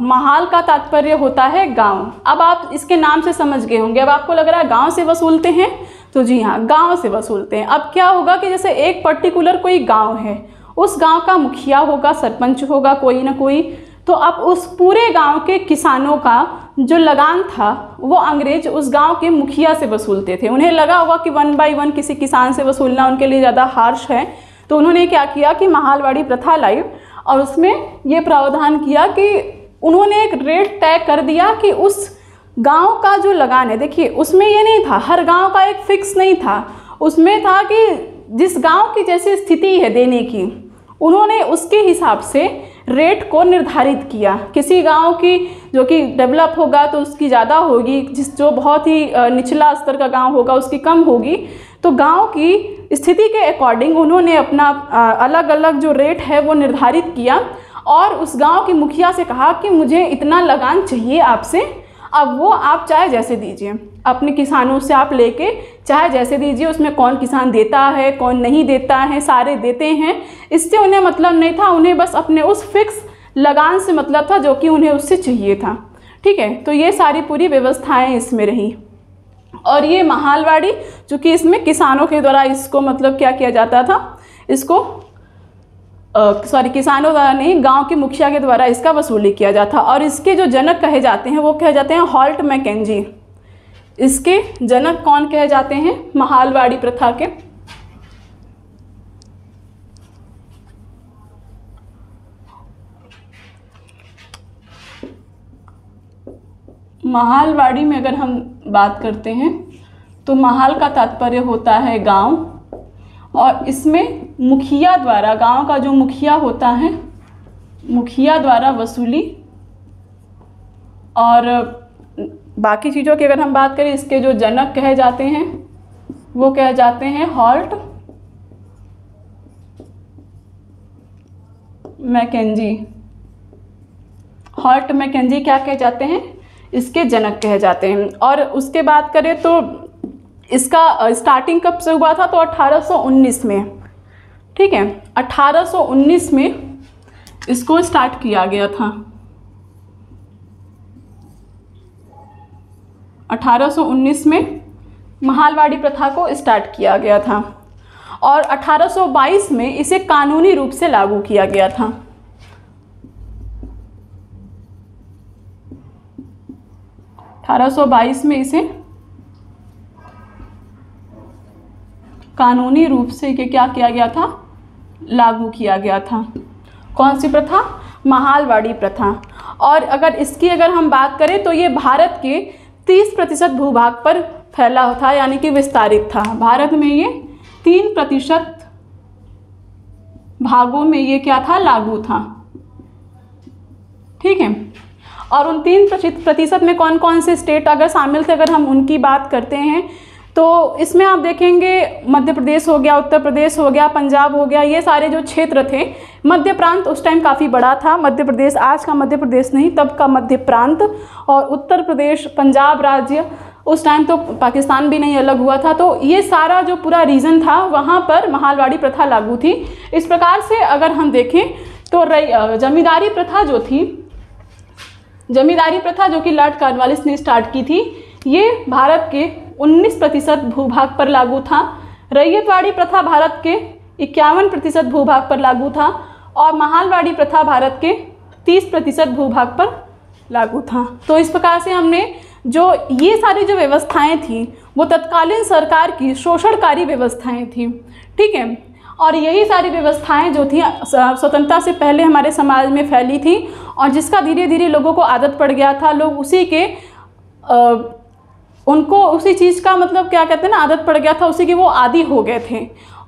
महाल का तात्पर्य होता है गांव। अब आप इसके नाम से समझ गए होंगे। अब आपको लग रहा है गांव से वसूलते हैं, तो जी हाँ, गांव से वसूलते हैं। अब क्या होगा कि जैसे एक पर्टिकुलर कोई गांव है, उस गांव का मुखिया होगा, सरपंच होगा कोई ना कोई, तो अब उस पूरे गांव के किसानों का जो लगान था वो अंग्रेज उस गांव के मुखिया से वसूलते थे। उन्हें लगा होगा कि 1 बाय 1 किसी किसान से वसूलना उनके लिए ज़्यादा हार्श है, तो उन्होंने क्या किया कि महालवाड़ी प्रथा लाई और उसमें ये प्रावधान किया कि उन्होंने एक रेट तय कर दिया कि उस गांव का जो लगान है, देखिए उसमें ये नहीं था, हर गांव का एक फिक्स नहीं था, उसमें था कि जिस गांव की जैसी स्थिति है देने की, उन्होंने उसके हिसाब से रेट को निर्धारित किया। किसी गांव की जो कि डेवलप होगा तो उसकी ज़्यादा होगी, जो बहुत ही निचला स्तर का गांव होगा उसकी कम होगी। तो गांव की स्थिति के अकॉर्डिंग उन्होंने अपना अलग अलग जो रेट है वो निर्धारित किया और उस गांव के मुखिया से कहा कि मुझे इतना लगान चाहिए आपसे। अब वो आप चाहे जैसे दीजिए, अपने किसानों से आप लेके चाहे जैसे दीजिए, उसमें कौन किसान देता है कौन नहीं देता है, सारे देते हैं, इससे उन्हें मतलब नहीं था, उन्हें बस अपने उस फिक्स लगान से मतलब था जो कि उन्हें उससे चाहिए था। ठीक है, तो ये सारी पूरी व्यवस्थाएं इसमें रही। और ये महालवाड़ी चूँकि इसमें किसानों के द्वारा इसको मतलब क्या किया जाता था, इसको किसानों द्वारा नहीं, गांव के मुखिया के द्वारा इसका वसूली किया जाता। और इसके जो जनक कहे जाते हैं वो कहे जाते हैं हॉल्ट मैकेंजी। इसके जनक कौन कहे जाते हैं महालवाड़ी प्रथा के? महालवाड़ी में अगर हम बात करते हैं तो महाल का तात्पर्य होता है गांव, और इसमें मुखिया द्वारा, गांव का जो मुखिया होता है, मुखिया द्वारा वसूली। और बाकी चीज़ों की अगर हम बात करें, इसके जो जनक कहे जाते हैं वो कहे जाते हैं हॉल्ट मैकेंजी। हॉल्ट मैकेंजी क्या कहे जाते हैं? इसके जनक कहे जाते हैं। और उसके बात करें तो इसका स्टार्टिंग कब से हुआ था? तो 1819 में। ठीक है, 1819 में इसको स्टार्ट किया गया था। 1819 में महालवाड़ी प्रथा को स्टार्ट किया गया था और 1822 में इसे कानूनी रूप से लागू किया गया था। 1822 में इसे कानूनी रूप से ये क्या किया गया था? लागू किया गया था। कौन सी प्रथा? महालवाड़ी प्रथा। और अगर हम बात करें तो ये भारत के 30% भूभाग पर फैला था, यानी कि विस्तारित था। भारत में ये 3% भागों में ये क्या था? लागू था। ठीक है, और उन 3% में कौन कौन से स्टेट अगर शामिल थे, अगर हम उनकी बात करते हैं तो इसमें आप देखेंगे मध्य प्रदेश हो गया, उत्तर प्रदेश हो गया, पंजाब हो गया, ये सारे जो क्षेत्र थे। मध्य प्रांत उस टाइम काफ़ी बड़ा था, मध्य प्रदेश आज का मध्य प्रदेश नहीं, तब का मध्य प्रांत। और उत्तर प्रदेश, पंजाब राज्य, उस टाइम तो पाकिस्तान भी नहीं अलग हुआ था, तो ये सारा जो पूरा रीजन था वहाँ पर महालवाड़ी प्रथा लागू थी। इस प्रकार से अगर हम देखें तो जमींदारी प्रथा जो थी, जमींदारी प्रथा जो कि लॉर्ड कॉर्नवालिस ने स्टार्ट की थी, ये भारत के 19% भूभाग पर लागू था। रैयतवाड़ी प्रथा भारत के 51% भूभाग पर लागू था और महालवाड़ी प्रथा भारत के 30% भूभाग पर लागू था। तो इस प्रकार से हमने जो ये सारी जो व्यवस्थाएं थी वो तत्कालीन सरकार की शोषणकारी व्यवस्थाएं थी। ठीक है, और यही सारी व्यवस्थाएं जो थी स्वतंत्रता से पहले हमारे समाज में फैली थी और जिसका धीरे धीरे लोगों को आदत पड़ गया था। लोग उसी के उनको उसी चीज़ का मतलब क्या कहते हैं ना, आदत पड़ गया था, उसी के वो आदी हो गए थे।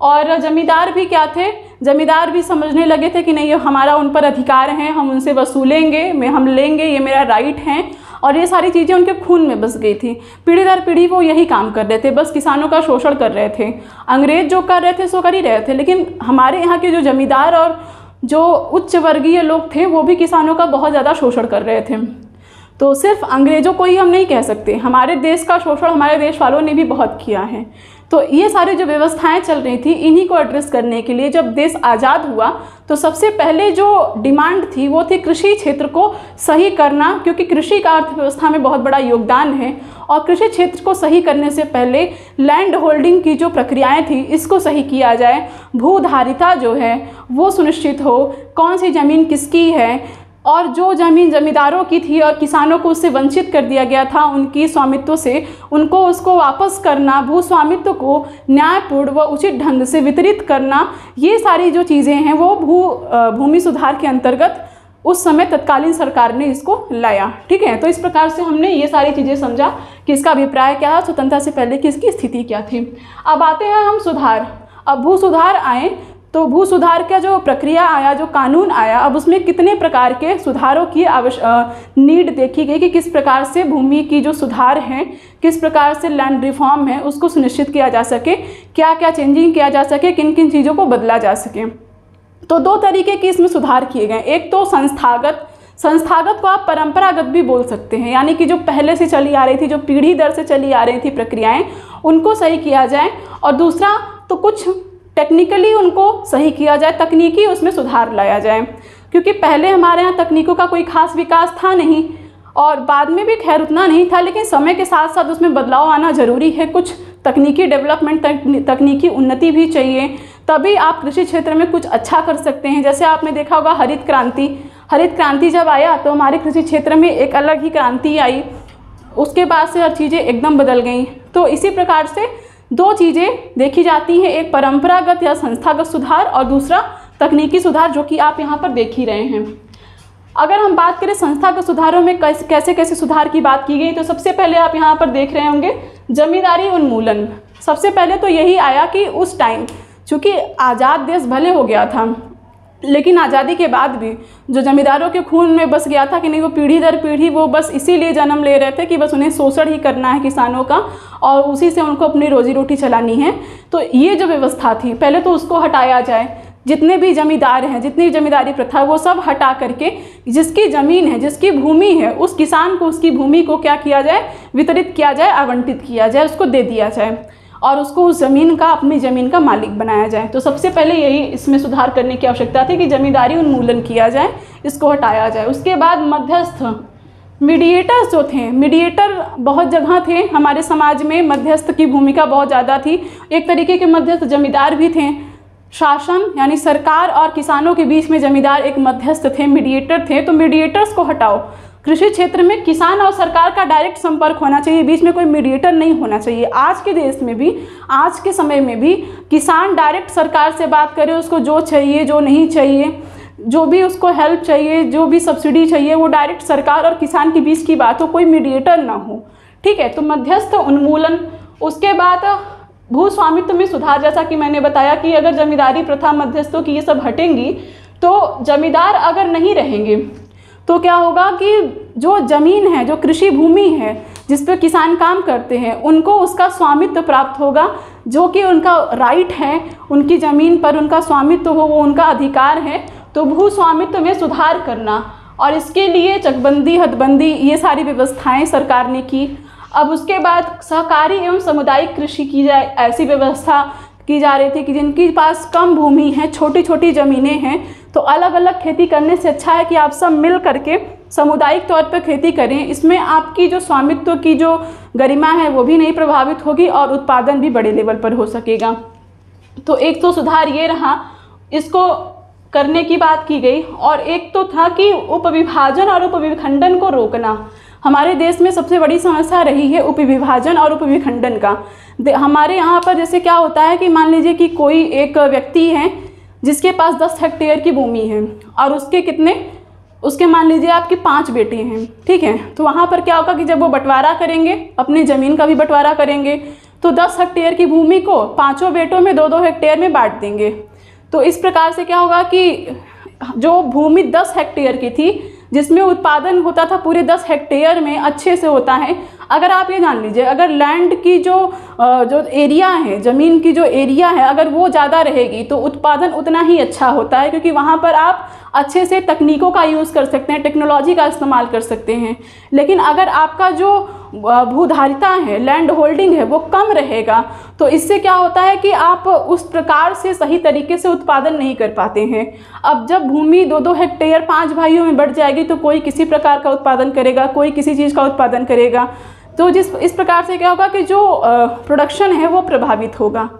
और जमींदार भी क्या थे? जमींदार भी समझने लगे थे कि नहीं, ये हमारा उन पर अधिकार है, हम उनसे वसूलेंगे, हम लेंगे, ये मेरा राइट है। और ये सारी चीज़ें उनके खून में बस गई थी। पीढ़ी दर पीढ़ी वो यही काम कर रहे थे, बस किसानों का शोषण कर रहे थे। अंग्रेज जो कर रहे थे सो कर ही रहे थे, लेकिन हमारे यहाँ के जो जमींदार और जो उच्च वर्गीय लोग थे वो भी किसानों का बहुत ज़्यादा शोषण कर रहे थे। तो सिर्फ अंग्रेज़ों को ही हम नहीं कह सकते, हमारे देश का शोषण हमारे देश वालों ने भी बहुत किया है। तो ये सारी जो व्यवस्थाएं चल रही थी, इन्हीं को एड्रेस करने के लिए जब देश आज़ाद हुआ तो सबसे पहले जो डिमांड थी वो थी कृषि क्षेत्र को सही करना, क्योंकि कृषि का अर्थव्यवस्था में बहुत बड़ा योगदान है। और कृषि क्षेत्र को सही करने से पहले लैंड होल्डिंग की जो प्रक्रियाएं थी इसको सही किया जाए, भूधारिता जो है वो सुनिश्चित हो, कौन सी ज़मीन किसकी है, और जो ज़मीन जमींदारों की थी और किसानों को उससे वंचित कर दिया गया था उनकी स्वामित्व से, उनको उसको वापस करना, भू स्वामित्व को न्यायपूर्ण व उचित ढंग से वितरित करना, ये सारी जो चीज़ें हैं वो भूमि सुधार के अंतर्गत उस समय तत्कालीन सरकार ने इसको लाया। ठीक है, तो इस प्रकार से हमने ये सारी चीज़ें समझा कि इसका अभिप्राय क्या है, स्वतंत्रता से पहले की इसकी स्थिति क्या थी। अब आते हैं हम सुधार। अब भू सुधार आए तो भू सुधार का जो प्रक्रिया आया, जो कानून आया, अब उसमें कितने प्रकार के सुधारों की नीड देखी गई कि किस प्रकार से भूमि की जो सुधार है, किस प्रकार से लैंड रिफॉर्म है उसको सुनिश्चित किया जा सके, क्या क्या चेंजिंग किया जा सके, किन किन चीज़ों को बदला जा सके। तो दो तरीके के इसमें सुधार किए गए। एक तो संस्थागत को आप परंपरागत भी बोल सकते हैं, यानी कि जो पहले से चली आ रही थी, जो पीढ़ी दर से चली आ रही थी प्रक्रियाएं, उनको सही किया जाए। और दूसरा तो कुछ टेक्निकली उनको सही किया जाए, तकनीकी उसमें सुधार लाया जाए, क्योंकि पहले हमारे यहाँ तकनीकों का कोई खास विकास था नहीं और बाद में भी खैर उतना नहीं था, लेकिन समय के साथ साथ उसमें बदलाव आना ज़रूरी है। कुछ तकनीकी डेवलपमेंट, तकनीकी उन्नति भी चाहिए, तभी आप कृषि क्षेत्र में कुछ अच्छा कर सकते हैं। जैसे आपने देखा होगा हरित क्रांति जब आया तो हमारे कृषि क्षेत्र में एक अलग ही क्रांति आई, उसके बाद से हर चीज़ें एकदम बदल गई। तो इसी प्रकार से दो चीज़ें देखी जाती हैं, एक परंपरागत या संस्थागत सुधार और दूसरा तकनीकी सुधार, जो कि आप यहाँ पर देख ही रहे हैं। अगर हम बात करें संस्थागत सुधारों में कैसे कैसे सुधार की बात की गई, तो सबसे पहले आप यहाँ पर देख रहे होंगे जमींदारी उन्मूलन। सबसे पहले तो यही आया कि उस टाइम चूँकि आज़ाद देश भले हो गया था, लेकिन आज़ादी के बाद भी जो जमींदारों के खून में बस गया था कि नहीं, वो पीढ़ी दर पीढ़ी वो बस इसीलिए जन्म ले रहे थे कि बस उन्हें शोषण ही करना है किसानों का और उसी से उनको अपनी रोजी रोटी चलानी है। तो ये जो व्यवस्था थी पहले तो उसको हटाया जाए। जितने भी जमींदार हैं, जितनी जमींदारी प्रथा, वो सब हटा करके जिसकी ज़मीन है, जिसकी भूमि है, उस किसान को उसकी भूमि को क्या किया जाए, वितरित किया जाए, आवंटित किया जाए, उसको दे दिया जाए और उसको उस ज़मीन का, अपनी ज़मीन का मालिक बनाया जाए। तो सबसे पहले यही इसमें सुधार करने की आवश्यकता थी कि जमींदारी उन्मूलन किया जाए, इसको हटाया जाए। उसके बाद मध्यस्थ, मीडिएटर्स जो थे, मीडिएटर बहुत जगह थे हमारे समाज में, मध्यस्थ की भूमिका बहुत ज़्यादा थी। एक तरीके के मध्यस्थ जमींदार भी थे, शासन यानी सरकार और किसानों के बीच में जमींदार एक मध्यस्थ थे, मीडिएटर थे। तो मीडिएटर्स को हटाओ। कृषि क्षेत्र में किसान और सरकार का डायरेक्ट संपर्क होना चाहिए, बीच में कोई मीडिएटर नहीं होना चाहिए। आज के देश में भी, आज के समय में भी किसान डायरेक्ट सरकार से बात करे, उसको जो चाहिए, जो नहीं चाहिए, जो भी उसको हेल्प चाहिए, जो भी सब्सिडी चाहिए, वो डायरेक्ट सरकार और किसान के बीच की बात हो, कोई मीडिएटर ना हो। ठीक है, तो मध्यस्थ उन्मूलन। उसके बाद भू स्वामित्व में सुधार, जैसा कि मैंने बताया कि अगर जमींदारी प्रथा, मध्यस्थों की ये सब हटेंगी तो जमींदार अगर नहीं रहेंगे तो क्या होगा कि जो ज़मीन है, जो कृषि भूमि है जिस पर किसान काम करते हैं, उनको उसका स्वामित्व प्राप्त होगा, जो कि उनका राइट है, उनकी ज़मीन पर उनका स्वामित्व हो, वो उनका अधिकार है। तो भू स्वामित्व में सुधार करना, और इसके लिए चकबंदी, हदबंदी, ये सारी व्यवस्थाएं सरकार ने की। अब उसके बाद सहकारी एवं सामुदायिक कृषि की जाए, ऐसी व्यवस्था की जा रही थी कि जिनके पास कम भूमि है, छोटी छोटी ज़मीनें हैं, तो अलग अलग खेती करने से अच्छा है कि आप सब मिल करके सामुदायिक तौर पर खेती करें। इसमें आपकी जो स्वामित्व की जो गरिमा है वो भी नहीं प्रभावित होगी और उत्पादन भी बड़े लेवल पर हो सकेगा। तो एक तो सुधार ये रहा, इसको करने की बात की गई। और एक तो था कि उपविभाजन और उपविखंडन को रोकना। हमारे देश में सबसे बड़ी समस्या रही है उपविभाजन और उपविखंडन का। हमारे यहाँ पर जैसे क्या होता है कि मान लीजिए कि कोई एक व्यक्ति है जिसके पास 10 हेक्टेयर की भूमि है और उसके मान लीजिए आपके 5 बेटे हैं। ठीक है, तो वहाँ पर क्या होगा कि जब वो बंटवारा करेंगे, अपनी ज़मीन का भी बंटवारा करेंगे, तो 10 हेक्टेयर की भूमि को 5 बेटों में 2-2 हेक्टेयर में बांट देंगे। तो इस प्रकार से क्या होगा कि जो भूमि 10 हेक्टेयर की थी, जिसमें उत्पादन होता था पूरे 10 हेक्टेयर में अच्छे से होता है, अगर आप ये जान लीजिए, अगर लैंड की जो एरिया है, ज़मीन की जो एरिया है, अगर वो ज़्यादा रहेगी तो उत्पादन उतना ही अच्छा होता है, क्योंकि वहाँ पर आप अच्छे से तकनीकों का यूज़ कर सकते हैं, टेक्नोलॉजी का इस्तेमाल कर सकते हैं। लेकिन अगर आपका जो भूधारिता है, लैंड होल्डिंग है, वो कम रहेगा तो इससे क्या होता है कि आप उस प्रकार से सही तरीके से उत्पादन नहीं कर पाते हैं। अब जब भूमि 2-2 हेक्टेयर 5 भाइयों में बढ़ जाएगी तो कोई किसी प्रकार का उत्पादन करेगा, कोई किसी चीज़ का उत्पादन करेगा, तो इस प्रकार से क्या होगा कि जो प्रोडक्शन है वो प्रभावित होगा।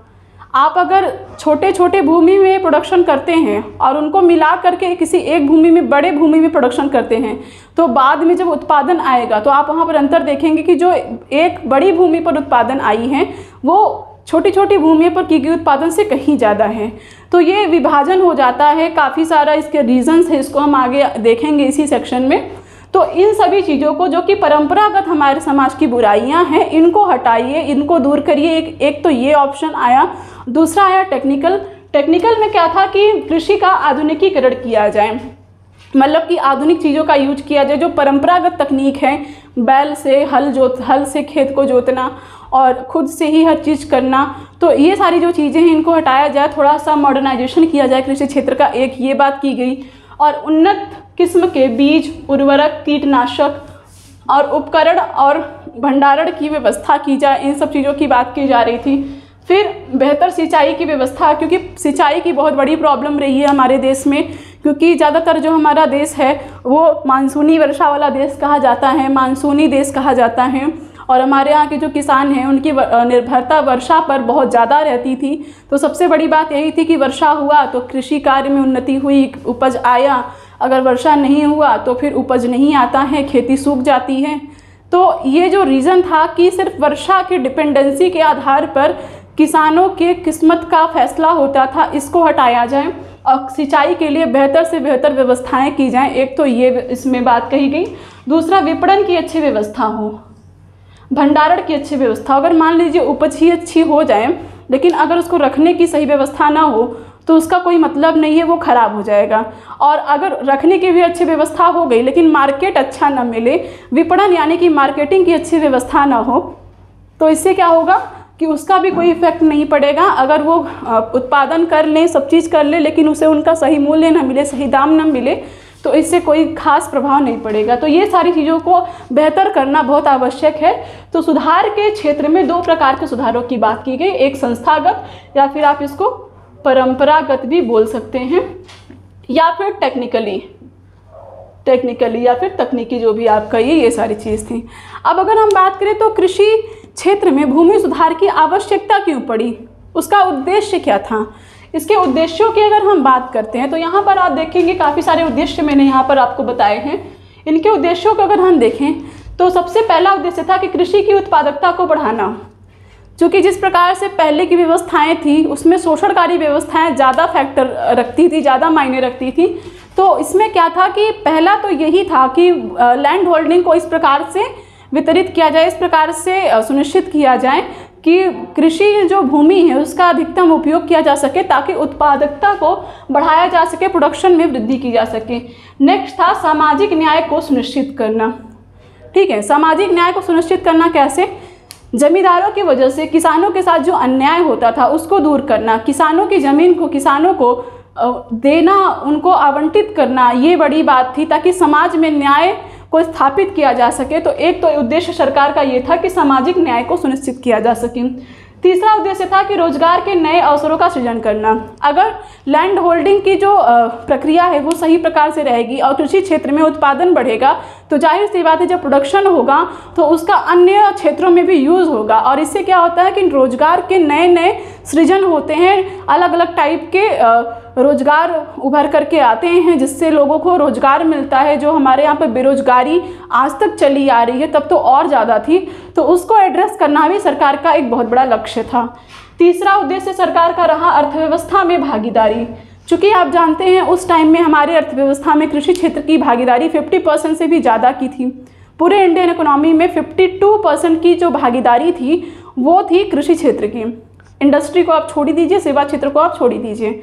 आप अगर छोटे छोटे भूमि में प्रोडक्शन करते हैं और उनको मिला करके किसी एक भूमि में, बड़े भूमि में प्रोडक्शन करते हैं, तो बाद में जब उत्पादन आएगा तो आप वहाँ पर अंतर देखेंगे कि जो एक बड़ी भूमि पर उत्पादन आई है वो छोटी छोटी भूमि पर की गई उत्पादन से कहीं ज़्यादा है। तो ये विभाजन हो जाता है, काफ़ी सारा इसके रीजंस है, इसको हम आगे देखेंगे इसी सेक्शन में। तो इन सभी चीज़ों को, जो कि परंपरागत हमारे समाज की बुराइयां हैं, इनको हटाइए, इनको दूर करिए। एक तो ये ऑप्शन आया। दूसरा आया टेक्निकल में क्या था कि कृषि का आधुनिकीकरण किया जाए, मतलब कि आधुनिक चीज़ों का यूज किया जाए। जो परंपरागत तकनीक है, बैल से हल से खेत को जोतना और खुद से ही हर चीज़ करना, तो ये सारी जो चीज़ें हैं इनको हटाया जाए, थोड़ा सा मॉडर्नाइजेशन किया जाए कृषि क्षेत्र का, एक ये बात की गई। और उन्नत किस्म के बीज, उर्वरक, कीटनाशक और उपकरण और भंडारण की व्यवस्था की जाए, इन सब चीज़ों की बात की जा रही थी। फिर बेहतर सिंचाई की व्यवस्था, क्योंकि सिंचाई की बहुत बड़ी प्रॉब्लम रही है हमारे देश में, क्योंकि ज़्यादातर जो हमारा देश है वो मानसूनी वर्षा वाला देश कहा जाता है, मानसूनी देश कहा जाता है। और हमारे यहाँ के जो किसान हैं उनकी निर्भरता वर्षा पर बहुत ज़्यादा रहती थी। तो सबसे बड़ी बात यही थी कि वर्षा हुआ तो कृषि कार्य में उन्नति हुई, उपज आया। अगर वर्षा नहीं हुआ तो फिर उपज नहीं आता है, खेती सूख जाती है। तो ये जो रीज़न था कि सिर्फ वर्षा की डिपेंडेंसी के आधार पर किसानों के किस्मत का फैसला होता था, इसको हटाया जाए और सिंचाई के लिए बेहतर से बेहतर व्यवस्थाएं की जाएं। एक तो ये इसमें बात कही गई। दूसरा, विपणन की अच्छी व्यवस्था हो, भंडारण की अच्छी व्यवस्था। अगर मान लीजिए उपज ही अच्छी हो जाए लेकिन अगर उसको रखने की सही व्यवस्था ना हो तो उसका कोई मतलब नहीं है, वो ख़राब हो जाएगा। और अगर रखने की भी अच्छी व्यवस्था हो गई लेकिन मार्केट अच्छा ना मिले, विपणन यानी कि मार्केटिंग की अच्छी व्यवस्था ना हो, तो इससे क्या होगा कि उसका भी कोई इफेक्ट नहीं पड़ेगा। अगर वो उत्पादन कर लें, सब चीज़ कर लें, लेकिन उसे उनका सही मूल्य ना मिले, सही दाम ना मिले, तो इससे कोई खास प्रभाव नहीं पड़ेगा। तो ये सारी चीज़ों को बेहतर करना बहुत आवश्यक है। तो सुधार के क्षेत्र में 2 प्रकार के सुधारों की बात की गई, एक संस्थागत या फिर आप इसको परंपरागत भी बोल सकते हैं, या फिर टेक्निकली या फिर तकनीकी, जो भी आप कहिए, ये सारी चीज़ थी। अब अगर हम बात करें तो कृषि क्षेत्र में भूमि सुधार की आवश्यकता क्यों पड़ी, उसका उद्देश्य क्या था। इसके उद्देश्यों की अगर हम बात करते हैं तो यहाँ पर आप देखेंगे काफ़ी सारे उद्देश्य मैंने यहाँ पर आपको बताए हैं। इनके उद्देश्यों को अगर हम देखें तो सबसे पहला उद्देश्य था कि कृषि की उत्पादकता को बढ़ाना। क्योंकि जिस प्रकार से पहले की व्यवस्थाएं थी उसमें शोषणकारी व्यवस्थाएं ज़्यादा फैक्टर रखती थी, ज़्यादा मायने रखती थी। तो इसमें क्या था कि पहला तो यही था कि लैंड होल्डिंग को इस प्रकार से वितरित किया जाए, इस प्रकार से सुनिश्चित किया जाए कि कृषि जो भूमि है उसका अधिकतम उपयोग किया जा सके ताकि उत्पादकता को बढ़ाया जा सके, प्रोडक्शन में वृद्धि की जा सके। नेक्स्ट था सामाजिक न्याय को सुनिश्चित करना। ठीक है, सामाजिक न्याय को सुनिश्चित करना कैसे, जमींदारों की वजह से किसानों के साथ जो अन्याय होता था उसको दूर करना, किसानों की ज़मीन को किसानों को देना, उनको आवंटित करना, ये बड़ी बात थी ताकि समाज में न्याय को स्थापित किया जा सके। तो एक तो उद्देश्य सरकार का ये था कि सामाजिक न्याय को सुनिश्चित किया जा सके। तीसरा उद्देश्य था कि रोजगार के नए अवसरों का सृजन करना। अगर लैंड होल्डिंग की जो प्रक्रिया है वो सही प्रकार से रहेगी और कृषि क्षेत्र में उत्पादन बढ़ेगा तो जाहिर सी बात है जब प्रोडक्शन होगा तो उसका अन्य क्षेत्रों में भी यूज़ होगा और इससे क्या होता है कि रोजगार के नए नए सृजन होते हैं, अलग अलग टाइप के रोजगार उभर करके आते हैं जिससे लोगों को रोजगार मिलता है। जो हमारे यहाँ पर बेरोजगारी आज तक चली आ रही है, तब तो और ज़्यादा थी, तो उसको एड्रेस करना भी सरकार का एक बहुत बड़ा लक्ष्य था। तीसरा उद्देश्य सरकार का रहा अर्थव्यवस्था में भागीदारी। चूँकि आप जानते हैं उस टाइम में हमारे अर्थव्यवस्था में कृषि क्षेत्र की भागीदारी 50% से भी ज़्यादा की थी। पूरे इंडियन इकोनॉमी में 52% की जो भागीदारी थी वो थी कृषि क्षेत्र की। इंडस्ट्री को आप छोड़ ही दीजिए, सेवा क्षेत्र को आप छोड़ ही दीजिए।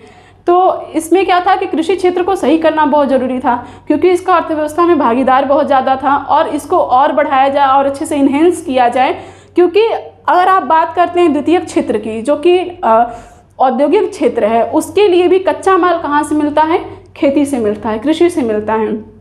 तो इसमें क्या था कि कृषि क्षेत्र को सही करना बहुत ज़रूरी था, क्योंकि इसका अर्थव्यवस्था में भागीदार बहुत ज़्यादा था, और इसको और बढ़ाया जाए और अच्छे से इन्हेंस किया जाए। क्योंकि अगर आप बात करते हैं द्वितीयक क्षेत्र की, जो कि औद्योगिक क्षेत्र है, उसके लिए भी कच्चा माल कहाँ से मिलता है? खेती से मिलता है, कृषि से मिलता है।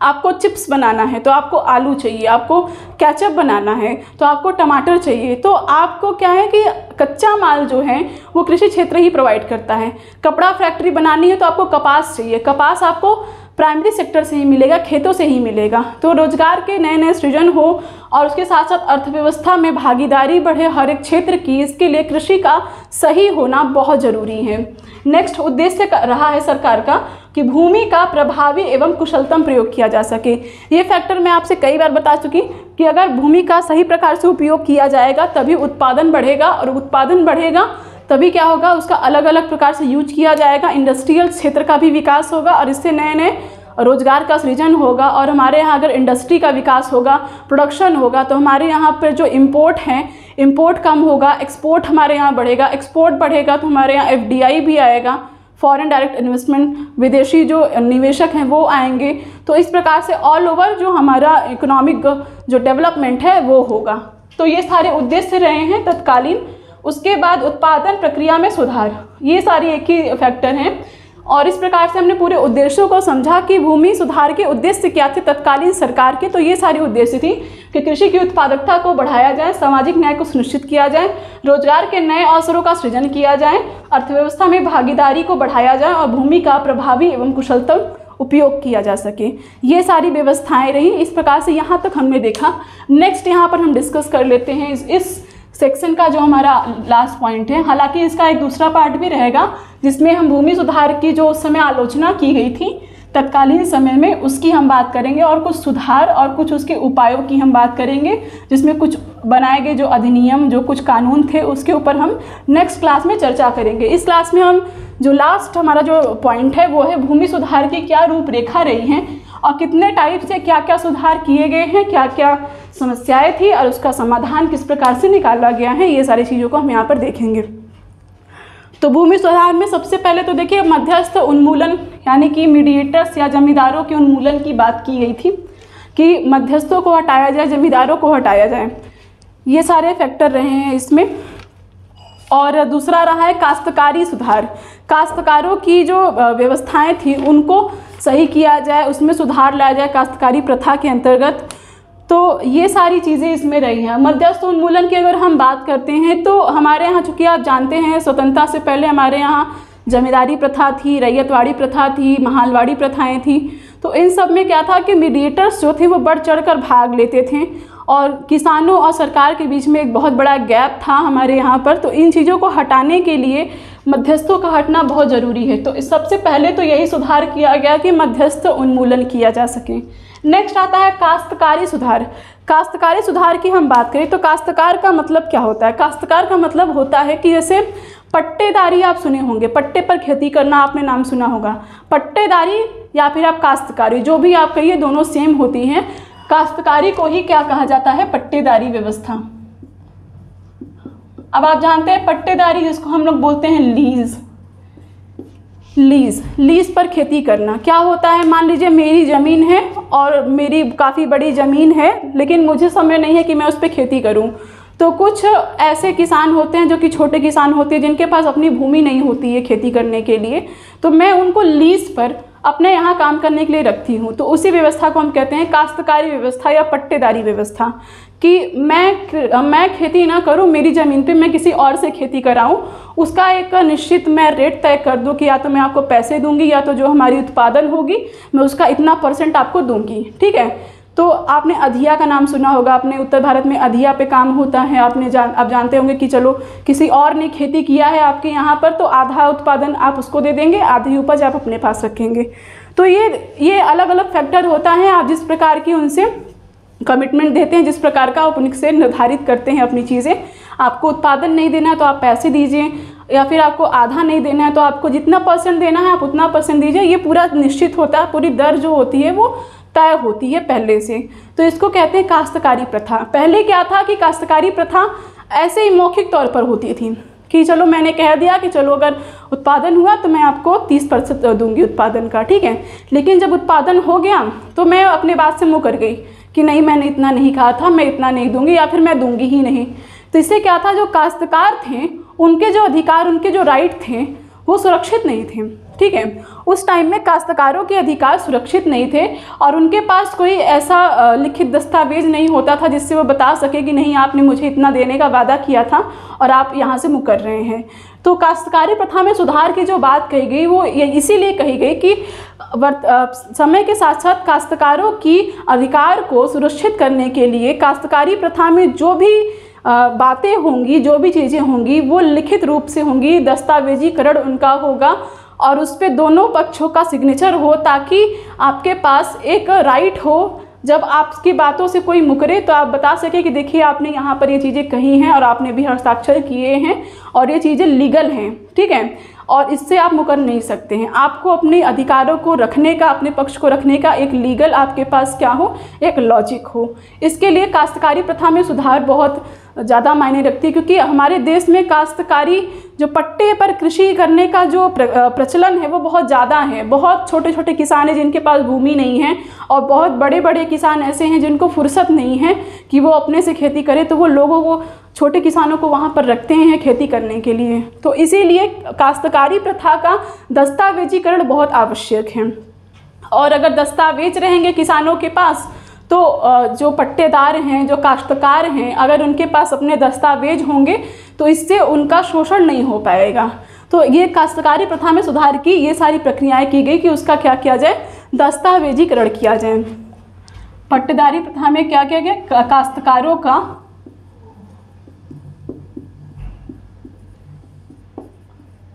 आपको चिप्स बनाना है तो आपको आलू चाहिए, आपको केचप बनाना है तो आपको टमाटर चाहिए। तो आपको क्या है कि कच्चा माल जो है वो कृषि क्षेत्र ही प्रोवाइड करता है। कपड़ा फैक्ट्री बनानी है तो आपको कपास चाहिए, कपास आपको प्राइमरी सेक्टर से ही मिलेगा, खेतों से ही मिलेगा। तो रोजगार के नए नए सृजन हो और उसके साथ साथ अर्थव्यवस्था में भागीदारी बढ़े हर एक क्षेत्र की, इसके लिए कृषि का सही होना बहुत ज़रूरी है। नेक्स्ट उद्देश्य रहा है सरकार का कि भूमि का प्रभावी एवं कुशलतम प्रयोग किया जा सके। ये फैक्टर मैं आपसे कई बार बता चुकी कि अगर भूमि का सही प्रकार से उपयोग किया जाएगा तभी उत्पादन बढ़ेगा, और उत्पादन बढ़ेगा तभी क्या होगा, उसका अलग अलग प्रकार से यूज किया जाएगा, इंडस्ट्रियल क्षेत्र का भी विकास होगा और इससे नए नए रोजगार का सृजन होगा। और हमारे यहाँ अगर इंडस्ट्री का विकास होगा, प्रोडक्शन होगा, तो हमारे यहाँ पर जो इम्पोर्ट हैं, इम्पोर्ट कम होगा, एक्सपोर्ट हमारे यहाँ बढ़ेगा, एक्सपोर्ट बढ़ेगा तो हमारे यहाँ FDI भी आएगा, फॉरेन डायरेक्ट इन्वेस्टमेंट, विदेशी जो निवेशक हैं वो आएंगे। तो इस प्रकार से ऑल ओवर जो हमारा इकोनॉमिक जो डेवलपमेंट है वो होगा। तो ये सारे उद्देश्य रहे हैं तत्कालीन। उसके बाद उत्पादन प्रक्रिया में सुधार, ये सारी एक ही फैक्टर हैं। और इस प्रकार से हमने पूरे उद्देश्यों को समझा कि भूमि सुधार के उद्देश्य क्या थे तत्कालीन सरकार के। तो ये सारी उद्देश्य थी कि कृषि की उत्पादकता को बढ़ाया जाए, सामाजिक न्याय को सुनिश्चित किया जाए, रोजगार के नए अवसरों का सृजन किया जाए, अर्थव्यवस्था में भागीदारी को बढ़ाया जाए और भूमि का प्रभावी एवं कुशलतम उपयोग किया जा सके। ये सारी व्यवस्थाएं रही। इस प्रकार से यहाँ तक हमने देखा। नेक्स्ट यहाँ पर हम डिस्कस कर लेते हैं इस सेक्शन का जो हमारा लास्ट पॉइंट है। हालांकि इसका एक दूसरा पार्ट भी रहेगा जिसमें हम भूमि सुधार की जो उस समय आलोचना की गई थी तत्कालीन समय में, उसकी हम बात करेंगे, और कुछ सुधार और कुछ उसके उपायों की हम बात करेंगे, जिसमें कुछ बनाए गए जो अधिनियम, जो कुछ कानून थे, उसके ऊपर हम नेक्स्ट क्लास में चर्चा करेंगे। इस क्लास में हम जो लास्ट हमारा जो पॉइंट है वो है भूमि सुधार की क्या रूपरेखा रही हैं और कितने टाइप से क्या क्या सुधार किए गए हैं, क्या क्या समस्याएं थी और उसका समाधान किस प्रकार से निकाला गया है। ये सारी चीज़ों को हम यहाँ पर देखेंगे। तो भूमि सुधार में सबसे पहले तो देखिए मध्यस्थ उन्मूलन, यानी कि मीडिएटर्स या जमींदारों के उन्मूलन की बात की गई थी कि मध्यस्थों को हटाया जाए, जमींदारों को हटाया जाए। ये सारे फैक्टर रहे हैं इसमें। और दूसरा रहा है काश्तकारी सुधार। काश्तकारों की जो व्यवस्थाएं थी उनको सही किया जाए, उसमें सुधार लाया जाए काश्तकारी प्रथा के अंतर्गत। तो ये सारी चीज़ें इसमें रही हैं। मध्यस्थ उन्मूलन की अगर हम बात करते हैं तो हमारे यहाँ, चूँकि आप जानते हैं स्वतंत्रता से पहले हमारे यहाँ जमींदारी प्रथा थी, रैयतवाड़ी प्रथा थी, महालवाड़ी प्रथाएं थी। तो इन सब में क्या था कि मीडिएटर्स जो थे वो बढ़ चढ़ कर भाग लेते थे और किसानों और सरकार के बीच में एक बहुत बड़ा गैप था हमारे यहाँ पर। तो इन चीज़ों को हटाने के लिए मध्यस्थों का हटना बहुत ज़रूरी है। तो इस सबसे पहले तो यही सुधार किया गया कि मध्यस्थ उन्मूलन किया जा सके। नेक्स्ट आता है काश्तकारी सुधार। काश्तकारी सुधार की हम बात करें तो काश्तकार का मतलब क्या होता है? काश्तकार का मतलब होता है कि जैसे पट्टेदारी आप सुने होंगे, पट्टे पर खेती करना आपने नाम सुना होगा। पट्टेदारी या फिर आप काश्तकारी, जो भी आप कहिए, दोनों सेम होती हैं। काश्तकारी को ही क्या कहा जाता है? पट्टेदारी व्यवस्था। अब आप जानते हैं पट्टेदारी जिसको हम लोग बोलते हैं लीज। लीज पर खेती करना क्या होता है? मान लीजिए मेरी ज़मीन है और मेरी काफ़ी बड़ी ज़मीन है, लेकिन मुझे समय नहीं है कि मैं उस पर खेती करूं। तो कुछ ऐसे किसान होते हैं जो कि छोटे किसान होते हैं जिनके पास अपनी भूमि नहीं होती है खेती करने के लिए, तो मैं उनको लीज पर अपने यहाँ काम करने के लिए रखती हूँ। तो उसी व्यवस्था को हम कहते हैं काश्तकारी व्यवस्था या पट्टेदारी व्यवस्था, कि मैं खेती ना करूँ मेरी ज़मीन पे, मैं किसी और से खेती कराऊँ, उसका एक निश्चित मैं रेट तय कर दूँ कि या तो मैं आपको पैसे दूंगी या तो जो हमारी उत्पादन होगी मैं उसका इतना % आपको दूंगी। ठीक है। तो आपने अधिया का नाम सुना होगा, अपने उत्तर भारत में अधिया पे काम होता है। आप जानते होंगे कि चलो किसी और ने खेती किया है आपके यहाँ पर, तो आधा उत्पादन आप उसको दे देंगे, आधी उपज आप अपने पास रखेंगे। तो ये अलग अलग फैक्टर होता है। आप जिस प्रकार की उनसे कमिटमेंट देते हैं, जिस प्रकार का आप उनसे निर्धारित करते हैं अपनी चीज़ें। आपको उत्पादन नहीं देना है तो आप पैसे दीजिए, या फिर आपको आधा नहीं देना है तो आपको जितना % देना है आप उतना % दीजिए। ये पूरा निश्चित होता है, पूरी दर जो होती है वो तय होती है पहले से। तो इसको कहते हैं काश्तकारी प्रथा। पहले क्या था कि काश्तकारी प्रथा ऐसे ही मौखिक तौर पर होती थी कि चलो मैंने कह दिया कि चलो अगर उत्पादन हुआ तो मैं आपको 30% दूंगी उत्पादन का, ठीक है। लेकिन जब उत्पादन हो गया तो मैं अपने बात से मुकर गई कि नहीं, मैंने इतना नहीं कहा था, मैं इतना नहीं दूंगी या फिर मैं दूंगी ही नहीं। तो इससे क्या था, जो काश्तकार थे उनके जो अधिकार, उनके जो राइट थे वो सुरक्षित नहीं थे, ठीक है। उस टाइम में काश्तकारों के अधिकार सुरक्षित नहीं थे और उनके पास कोई ऐसा लिखित दस्तावेज नहीं होता था जिससे वो बता सके कि नहीं, आपने मुझे इतना देने का वादा किया था और आप यहाँ से मुकर रहे हैं। तो काश्तकारी प्रथा में सुधार की जो बात कही गई वो इसीलिए कही गई कि समय के साथ साथ काश्तकारों की अधिकार को सुरक्षित करने के लिए काश्तकारी प्रथा में जो भी बातें होंगी, जो भी चीज़ें होंगी वो लिखित रूप से होंगी, दस्तावेजीकरण उनका होगा और उस पर दोनों पक्षों का सिग्नेचर हो, ताकि आपके पास एक राइट हो, जब आपकी बातों से कोई मुकरे तो आप बता सके कि देखिए आपने यहाँ पर ये चीज़ें कही हैं और आपने भी हस्ताक्षर किए हैं और ये चीज़ें लीगल हैं, ठीक है, और इससे आप मुकर नहीं सकते हैं। आपको अपने अधिकारों को रखने का, अपने पक्ष को रखने का एक लीगल आपके पास क्या हो, एक लॉजिक हो। इसके लिए काश्तकारी प्रथा में सुधार बहुत ज़्यादा मायने रखती है, क्योंकि हमारे देश में काश्तकारी जो पट्टे पर कृषि करने का जो प्रचलन है वो बहुत ज़्यादा है। बहुत छोटे छोटे किसान हैं जिनके पास भूमि नहीं है और बहुत बड़े बड़े किसान ऐसे हैं जिनको फुर्सत नहीं है कि वो अपने से खेती करें, तो वो लोगों को, छोटे किसानों को वहाँ पर रखते हैं खेती करने के लिए। तो इसीलिए काश्तकारी प्रथा का दस्तावेजीकरण बहुत आवश्यक है। और अगर दस्तावेज रहेंगे किसानों के पास तो जो पट्टेदार हैं, जो काश्तकार हैं, अगर उनके पास अपने दस्तावेज होंगे तो इससे उनका शोषण नहीं हो पाएगा। तो ये काश्तकारी प्रथा में सुधार की ये सारी प्रक्रियाएं की गई कि उसका क्या किया जाए, दस्तावेजीकरण किया जाए। पट्टेदारी प्रथा में क्या किया गया, काश्तकारों का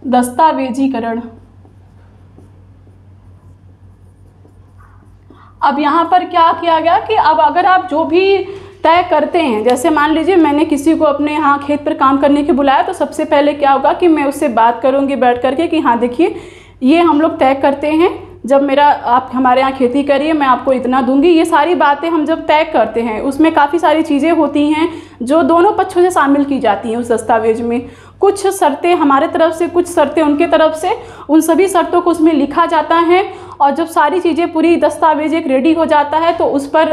दस्तावेजीकरण। अब यहाँ पर क्या किया गया कि अब अगर आप जो भी तय करते हैं, जैसे मान लीजिए मैंने किसी को अपने यहाँ खेत पर काम करने के बुलाया, तो सबसे पहले क्या होगा कि मैं उससे बात करूँगी बैठ करके कि हाँ देखिए ये हम लोग तय करते हैं, जब आप हमारे यहाँ खेती करिए मैं आपको इतना दूंगी। ये सारी बातें हम जब तय करते हैं उसमें काफ़ी सारी चीज़ें होती हैं जो दोनों पक्षों से शामिल की जाती हैं उस दस्तावेज में। कुछ शर्तें हमारे तरफ से, कुछ शर्तें उनके तरफ से, उन सभी शर्तों को उसमें लिखा जाता है और जब सारी चीज़ें पूरी दस्तावेज एक रेडी हो जाता है तो उस पर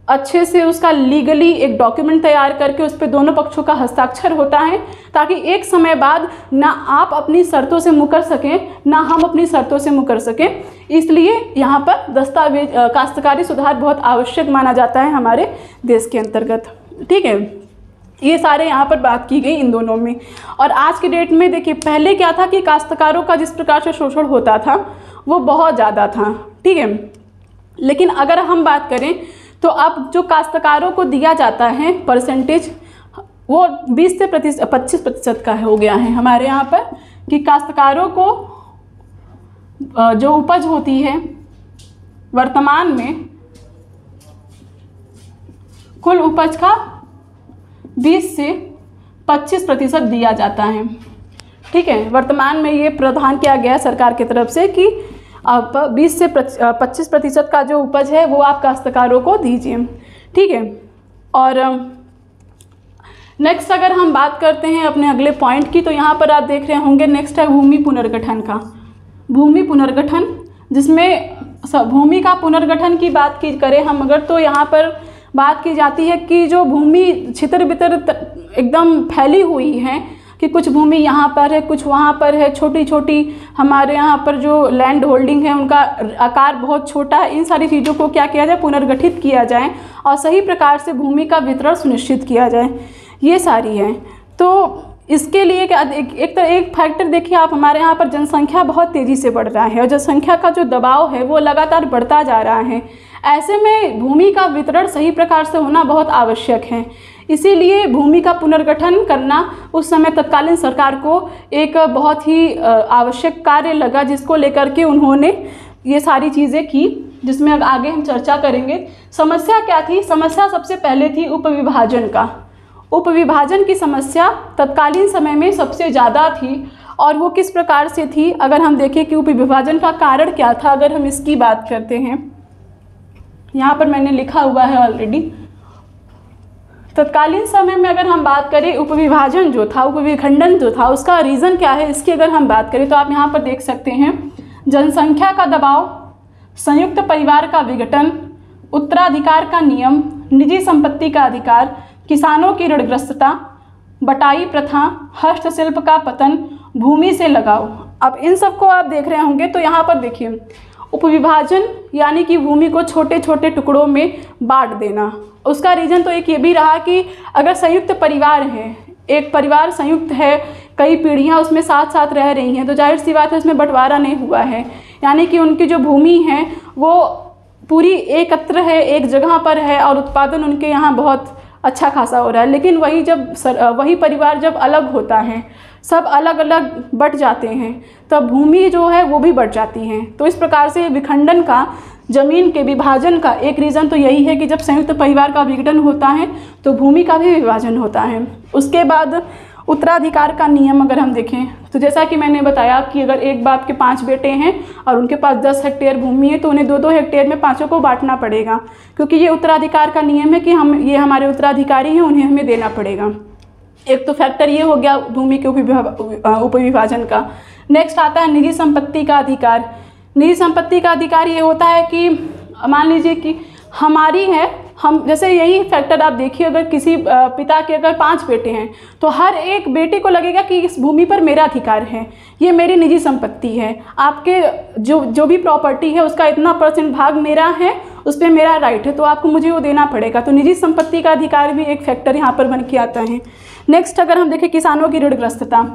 अच्छे से उसका लीगली एक डॉक्यूमेंट तैयार करके उस पर दोनों पक्षों का हस्ताक्षर होता है, ताकि एक समय बाद ना आप अपनी शर्तों से मुकर सकें ना हम अपनी शर्तों से मुकर सकें। इसलिए यहाँ पर दस्तावेज काश्तकारी सुधार बहुत आवश्यक माना जाता है हमारे देश के अंतर्गत, ठीक है। ये सारे यहाँ पर बात की गई इन दोनों में। और आज की डेट में देखिए, पहले क्या था कि काश्तकारों का जिस प्रकार से शोषण होता था वो बहुत ज़्यादा था, ठीक है। लेकिन अगर हम बात करें तो अब जो काश्तकारों को दिया जाता है परसेंटेज वो 20 से 25% का हो गया है हमारे यहाँ पर, कि काश्तकारों को जो उपज होती है वर्तमान में कुल उपज का 20 से 25% दिया जाता है, ठीक है। वर्तमान में ये प्रावधान किया गया है सरकार की तरफ से कि अब 20 से 25% का जो उपज है वो आप काश्तकारों को दीजिए, ठीक है। और नेक्स्ट अगर हम बात करते हैं अपने अगले पॉइंट की, तो यहाँ पर आप देख रहे होंगे नेक्स्ट है भूमि पुनर्गठन का। भूमि पुनर्गठन, जिसमें भूमि का पुनर्गठन की बात की करें हम अगर, तो यहाँ पर बात की जाती है कि जो भूमि छितर बितर एकदम फैली हुई है, कि कुछ भूमि यहाँ पर है, कुछ वहाँ पर है, छोटी छोटी हमारे यहाँ पर जो लैंड होल्डिंग है उनका आकार बहुत छोटा है। इन सारी चीज़ों को क्या किया जाए, पुनर्गठित किया जाए और सही प्रकार से भूमि का वितरण सुनिश्चित किया जाए, ये सारी है। तो इसके लिए क्या एक फैक्टर देखिए आप, हमारे यहाँ पर जनसंख्या बहुत तेज़ी से बढ़ रहा है और जनसंख्या का जो दबाव है वो लगातार बढ़ता जा रहा है। ऐसे में भूमि का वितरण सही प्रकार से होना बहुत आवश्यक है। इसीलिए भूमि का पुनर्गठन करना उस समय तत्कालीन सरकार को एक बहुत ही आवश्यक कार्य लगा, जिसको लेकर के उन्होंने ये सारी चीज़ें की, जिसमें आगे हम चर्चा करेंगे। समस्या क्या थी? समस्या सबसे पहले थी उपविभाजन का। उपविभाजन की समस्या तत्कालीन समय में सबसे ज़्यादा थी और वो किस प्रकार से थी, अगर हम देखें कि उपविभाजन का कारण क्या था, अगर हम इसकी बात करते हैं, यहाँ पर मैंने लिखा हुआ है ऑलरेडी, तत्कालीन समय में अगर हम बात करें उपविभाजन जो था, उपविखंडन जो था, उसका रीज़न क्या है इसकी अगर हम बात करें तो आप यहाँ पर देख सकते हैं, जनसंख्या का दबाव, संयुक्त परिवार का विघटन, उत्तराधिकार का नियम, निजी संपत्ति का अधिकार, किसानों की ऋणग्रस्तता, बटाई प्रथा, हस्तशिल्प का पतन, भूमि से लगाव। अब इन सबको आप देख रहे होंगे तो यहाँ पर देखिए, उपविभाजन यानी कि भूमि को छोटे छोटे टुकड़ों में बांट देना। उसका रीज़न तो एक ये भी रहा कि अगर संयुक्त परिवार है, एक परिवार संयुक्त है, कई पीढ़ियाँ उसमें साथ साथ रह रही हैं, तो जाहिर सी बात है उसमें बंटवारा नहीं हुआ है, यानी कि उनकी जो भूमि है वो पूरी एकत्र है, एक जगह पर है और उत्पादन उनके यहाँ बहुत अच्छा खासा हो रहा है। लेकिन वही परिवार जब अलग होता है, सब अलग अलग बट जाते हैं, तब भूमि जो है वो भी बट जाती हैं। तो इस प्रकार से विखंडन का, जमीन के विभाजन का एक रीज़न तो यही है कि जब संयुक्त परिवार का विघटन होता है तो भूमि का भी विभाजन होता है। उसके बाद उत्तराधिकार का नियम अगर हम देखें तो जैसा कि मैंने बताया कि अगर एक बाप के 5 बेटे हैं और उनके पास 10 हेक्टेयर भूमि है तो उन्हें 2-2 हेक्टेयर में पाँचों को बांटना पड़ेगा, क्योंकि ये उत्तराधिकार का नियम है कि ये हमारे उत्तराधिकारी हैं, उन्हें हमें देना पड़ेगा। एक तो फैक्टर ये हो गया भूमि के उपविभाजन का। नेक्स्ट आता है निजी संपत्ति का अधिकार। निजी संपत्ति का अधिकार ये होता है कि मान लीजिए कि हमारी है, हम जैसे यही फैक्टर आप देखिए, अगर किसी पिता के अगर 5 बेटे हैं तो हर एक बेटे को लगेगा कि इस भूमि पर मेरा अधिकार है, ये मेरी निजी संपत्ति है, आपके जो भी प्रॉपर्टी है उसका इतना % भाग मेरा है, उस पर मेरा राइट है, तो आपको मुझे वो देना पड़ेगा। तो निजी संपत्ति का अधिकार भी एक फैक्टर यहाँ पर बन के आता है। नेक्स्ट अगर हम देखें किसानों की ऋणग्रस्तता।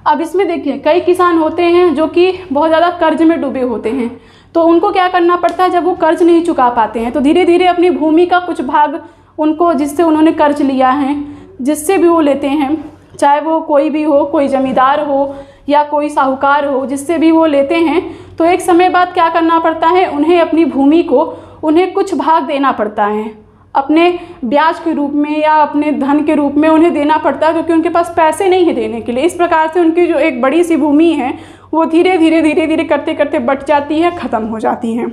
अब इसमें देखिए कई किसान होते हैं जो कि बहुत ज़्यादा कर्ज में डूबे होते हैं, तो उनको क्या करना पड़ता है, जब वो कर्ज नहीं चुका पाते हैं तो धीरे धीरे अपनी भूमि का कुछ भाग उनको, जिससे उन्होंने कर्ज लिया है, जिससे भी वो लेते हैं, चाहे वो कोई भी हो, कोई ज़मींदार हो या कोई साहूकार हो, जिससे भी वो लेते हैं, तो एक समय बाद क्या करना पड़ता है, उन्हें अपनी भूमि को उन्हें कुछ भाग देना पड़ता है, अपने ब्याज के रूप में या अपने धन के रूप में उन्हें देना पड़ता है, क्योंकि उनके पास पैसे नहीं है देने के लिए। इस प्रकार से उनकी जो एक बड़ी सी भूमि है वो धीरे धीरे करते करते बट जाती है, ख़त्म हो जाती है।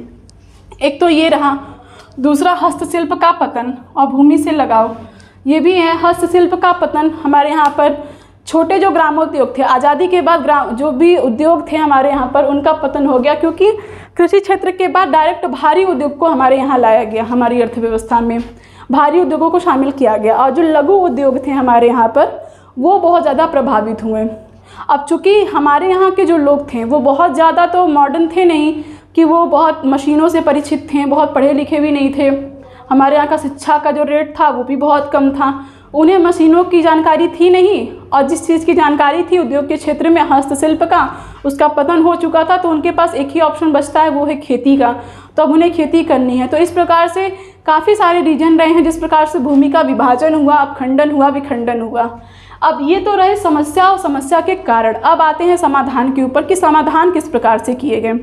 एक तो ये रहा। दूसरा हस्तशिल्प का पतन और भूमि से लगाव, ये भी है। हस्तशिल्प का पतन हमारे यहाँ पर छोटे जो ग्रामोद्योग थे, आज़ादी के बाद जो भी उद्योग थे हमारे यहाँ पर, उनका पतन हो गया, क्योंकि कृषि क्षेत्र के बाद डायरेक्ट भारी उद्योग को हमारे यहाँ लाया गया। हमारी अर्थव्यवस्था में भारी उद्योगों को शामिल किया गया और जो लघु उद्योग थे हमारे यहाँ पर वो बहुत ज़्यादा प्रभावित हुए। अब चूँकि हमारे यहाँ के जो लोग थे वो बहुत ज़्यादा तो मॉडर्न थे नहीं कि वो बहुत मशीनों से परिचित थे, बहुत पढ़े लिखे भी नहीं थे। हमारे यहाँ का शिक्षा का जो रेट था वो भी बहुत कम था, उन्हें मशीनों की जानकारी थी नहीं, और जिस चीज़ की जानकारी थी उद्योग के क्षेत्र में हस्तशिल्प का, उसका पतन हो चुका था, तो उनके पास एक ही ऑप्शन बचता है, वो है खेती का। तो अब उन्हें खेती करनी है। तो इस प्रकार से काफ़ी सारे रीजन रहे हैं जिस प्रकार से भूमि का विभाजन हुआ, अपखंडन हुआ, विखंडन हुआ। अब ये तो रहे समस्या और समस्या के कारण। अब आते हैं समाधान के ऊपर कि समाधान किस प्रकार से किए गए।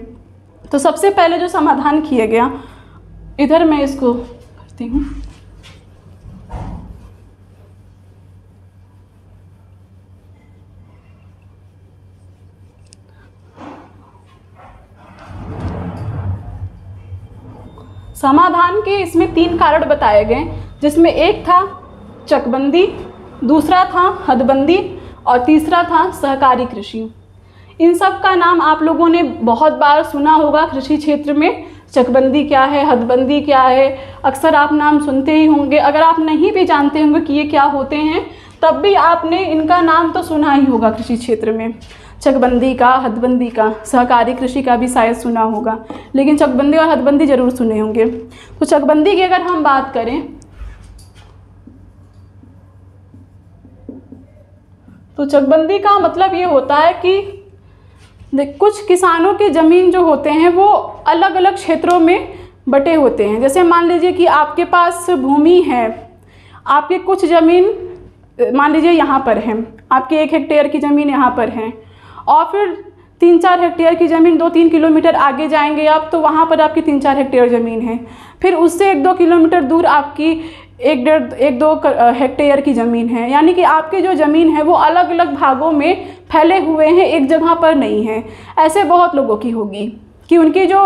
तो सबसे पहले जो समाधान किया गया, इधर मैं इसको करती हूँ। समाधान के इसमें 3 कारण बताए गए, जिसमें एक था चकबंदी, दूसरा था हदबंदी और तीसरा था सहकारी कृषि। इन सब का नाम आप लोगों ने बहुत बार सुना होगा कृषि क्षेत्र में। चकबंदी क्या है, हदबंदी क्या है, अक्सर आप नाम सुनते ही होंगे। अगर आप नहीं भी जानते होंगे कि ये क्या होते हैं, तब भी आपने इनका नाम तो सुना ही होगा कृषि क्षेत्र में। चकबंदी का, हदबंदी का, सहकारी कृषि का भी शायद सुना होगा, लेकिन चकबंदी और हदबंदी ज़रूर सुने होंगे। तो चकबंदी की अगर हम बात करें तो चकबंदी का मतलब ये होता है कि कुछ किसानों की ज़मीन जो होते हैं वो अलग अलग क्षेत्रों में बटे होते हैं। जैसे मान लीजिए कि आपके पास भूमि है, आपके कुछ ज़मीन मान लीजिए यहाँ पर है, आपकी 1 हेक्टेयर की ज़मीन यहाँ पर है, और फिर 3-4 हेक्टेयर की ज़मीन 2-3 किलोमीटर आगे जाएंगे आप, तो वहाँ पर आपकी 3-4 हेक्टेयर ज़मीन है। फिर उससे 1-2 किलोमीटर दूर आपकी 1-2 हेक्टेयर की ज़मीन है। यानी कि आपकी जो ज़मीन है वो अलग अलग भागों में फैले हुए हैं, एक जगह पर नहीं है। ऐसे बहुत लोगों की होगी कि उनकी जो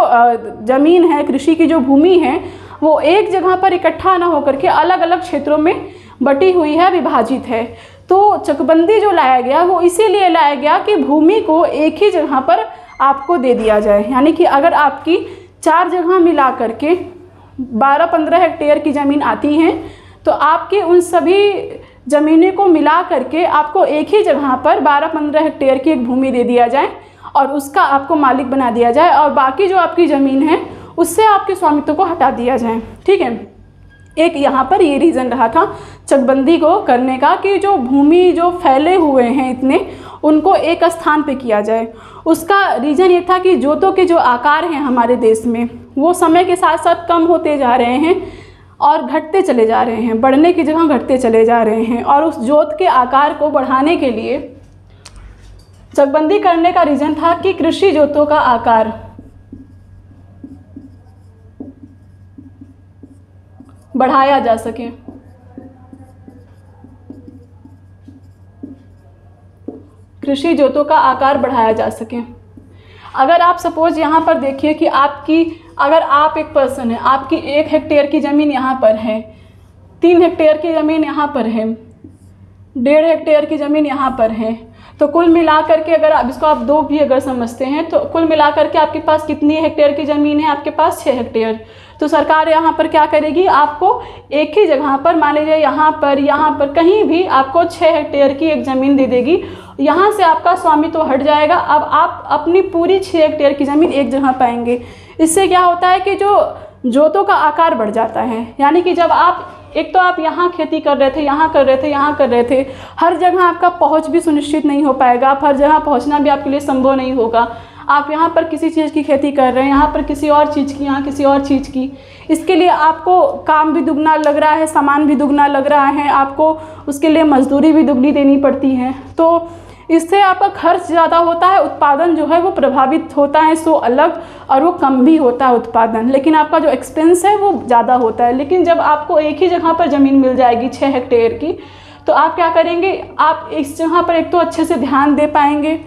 ज़मीन है, कृषि की जो भूमि है, वो एक जगह पर इकट्ठा ना होकर के अलग अलग क्षेत्रों में बटी हुई है, विभाजित है। तो चकबंदी जो लाया गया वो इसीलिए लाया गया कि भूमि को एक ही जगह पर आपको दे दिया जाए। यानी कि अगर आपकी 4 जगह मिला करके 12-15 हेक्टेयर की ज़मीन आती हैं तो आपके उन सभी ज़मीनों को मिला करके आपको एक ही जगह पर 12-15 हेक्टेयर की एक भूमि दे दिया जाए और उसका आपको मालिक बना दिया जाए और बाकी जो आपकी ज़मीन है उससे आपके स्वामित्व को हटा दिया जाए। ठीक है, एक यहाँ पर ये रीज़न रहा था चकबंदी को करने का कि जो भूमि जो फैले हुए हैं इतने, उनको एक स्थान पे किया जाए। उसका रीज़न ये था कि जोतों के जो आकार हैं हमारे देश में वो समय के साथ साथ कम होते जा रहे हैं और घटते चले जा रहे हैं, बढ़ने की जगह घटते चले जा रहे हैं। और उस जोत के आकार को बढ़ाने के लिए चकबंदी करने का रीज़न था कि कृषि जोतों का आकार बढ़ाया जा सके। कृषि जोतों का आकार बढ़ाया जा सके। अगर आप सपोज यहाँ पर देखिए कि अगर आप एक पर्सन है, आपकी 1 हेक्टेयर की ज़मीन यहाँ पर है, 3 हेक्टेयर की ज़मीन यहाँ पर है, 1.5 हेक्टेयर की ज़मीन यहाँ पर है, तो कुल मिलाकर के अगर आप इसको आप 2 भी अगर समझते हैं तो कुल मिलाकर के आपके पास कितनी हेक्टेयर की ज़मीन है? आपके पास 6 हेक्टेयर। तो सरकार यहाँ पर क्या करेगी, आपको एक ही जगह पर, मान लीजिए यहाँ पर कहीं भी आपको 6 हेक्टेयर की एक ज़मीन दे देगी। यहाँ से आपका स्वामित्व हट जाएगा। अब आप अपनी पूरी 6 हेक्टेयर की ज़मीन एक जगह पाएंगे। इससे क्या होता है कि जो जोतों का आकार बढ़ जाता है। यानी कि जब आप एक तो आप यहाँ खेती कर रहे थे, यहाँ कर रहे थे, यहाँ कर रहे थे, हर जगह आपका पहुँच भी सुनिश्चित नहीं हो पाएगा। आप हर जगह पहुँचना भी आपके लिए संभव नहीं होगा। आप यहाँ पर किसी चीज़ की खेती कर रहे हैं, यहाँ पर किसी और चीज़ की, यहाँ किसी और चीज़ की, इसके लिए आपको काम भी दुगना लग रहा है, सामान भी दुगना लग रहा है, आपको उसके लिए मजदूरी भी दुगनी देनी पड़ती है। तो इससे आपका खर्च ज़्यादा होता है, उत्पादन जो है वो प्रभावित होता है सो अलग, और वो कम भी होता है उत्पादन, लेकिन आपका जो एक्सपेंस है वो ज़्यादा होता है। लेकिन जब आपको एक ही जगह पर ज़मीन मिल जाएगी 6 हेक्टेयर की, तो आप क्या करेंगे, आप इस जगह पर एक तो अच्छे से ध्यान दे पाएंगे,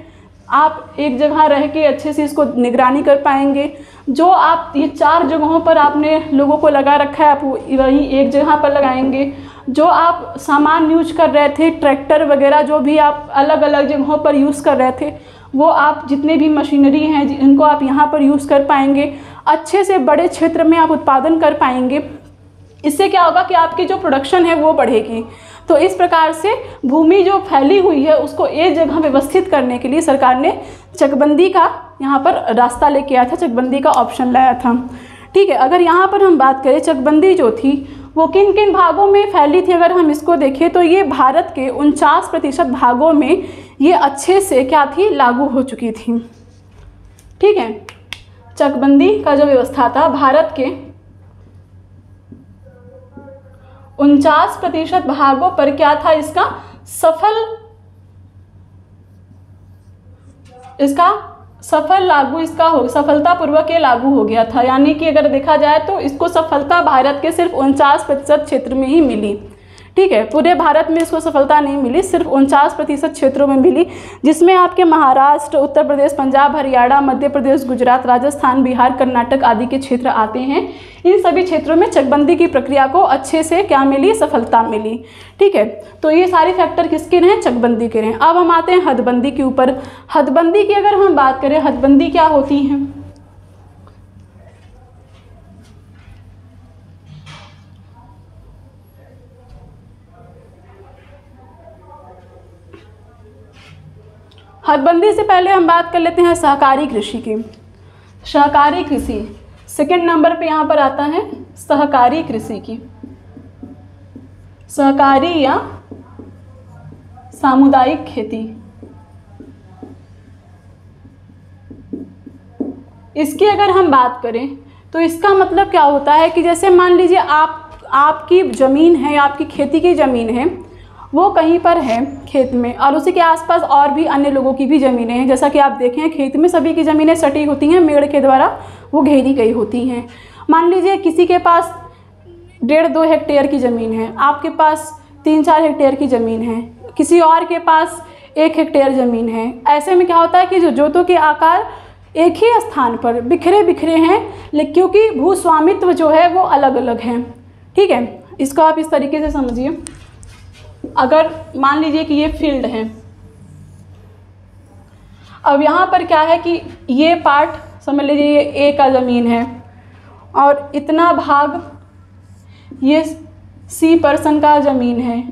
आप एक जगह रह के अच्छे से इसको निगरानी कर पाएंगे। जो आप ये 4 जगहों पर आपने लोगों को लगा रखा है, आप वही एक जगह पर लगाएंगे। जो आप सामान यूज कर रहे थे, ट्रैक्टर वगैरह जो भी आप अलग अलग जगहों पर यूज़ कर रहे थे, वो आप जितने भी मशीनरी हैं इनको आप यहाँ पर यूज़ कर पाएंगे। अच्छे से बड़े क्षेत्र में आप उत्पादन कर पाएंगे। इससे क्या होगा कि आपकी जो प्रोडक्शन है वो बढ़ेगी। तो इस प्रकार से भूमि जो फैली हुई है उसको एक जगह व्यवस्थित करने के लिए सरकार ने चकबंदी का यहाँ पर रास्ता लेके आया था, चकबंदी का ऑप्शन लाया था। ठीक है, अगर यहाँ पर हम बात करें चकबंदी जो थी वो किन किन भागों में फैली थी, अगर हम इसको देखें तो ये भारत के 49% भागों में ये अच्छे से क्या थी, लागू हो चुकी थी। ठीक है, चकबंदी का जो व्यवस्था था भारत के 49% भागों पर क्या था, इसका सफलतापूर्वक ये लागू हो गया था। यानी कि अगर देखा जाए तो इसको सफलता भारत के सिर्फ 49% क्षेत्र में ही मिली। ठीक है, पूरे भारत में इसको सफलता नहीं मिली, सिर्फ 49% क्षेत्रों में मिली, जिसमें आपके महाराष्ट्र, उत्तर प्रदेश, पंजाब, हरियाणा, मध्य प्रदेश, गुजरात, राजस्थान, बिहार, कर्नाटक आदि के क्षेत्र आते हैं। इन सभी क्षेत्रों में चकबंदी की प्रक्रिया को अच्छे से क्या मिली, सफलता मिली। ठीक है, तो ये सारे फैक्टर किसके रहे, चकबंदी के रहे। अब हम आते हैं हदबंदी के ऊपर। हदबंदी की अगर हम बात करें, हदबंदी क्या होती है? हदबंदी से पहले हम बात कर लेते हैं सहकारी कृषि की। सहकारी कृषि सेकंड नंबर पे यहाँ पर आता है, सहकारी कृषि की। सहकारी या सामुदायिक खेती, इसकी अगर हम बात करें तो इसका मतलब क्या होता है कि जैसे मान लीजिए आपकी ज़मीन है, आपकी खेती की ज़मीन है, वो कहीं पर है खेत में, और उसी के आसपास और भी अन्य लोगों की भी ज़मीनें हैं। जैसा कि आप देखें खेत में सभी की ज़मीनें सटी होती हैं, मेड़ के द्वारा वो घेरी गई होती हैं। मान लीजिए किसी के पास 1.5-2 हेक्टेयर की ज़मीन है, आपके पास 3-4 हेक्टेयर की ज़मीन है, किसी और के पास 1 हेक्टेयर ज़मीन है। ऐसे में क्या होता है कि जो जोतों के आकार एक ही स्थान पर बिखरे बिखरे हैं, लेकिन क्योंकि भू स्वामित्व जो है वो अलग अलग है। ठीक है, इसको आप इस तरीके से समझिए। अगर मान लीजिए कि ये फील्ड है, अब यहाँ पर क्या है कि ये पार्ट समझ लीजिए ये ए का ज़मीन है और इतना भाग ये सी पर्सन का ज़मीन है,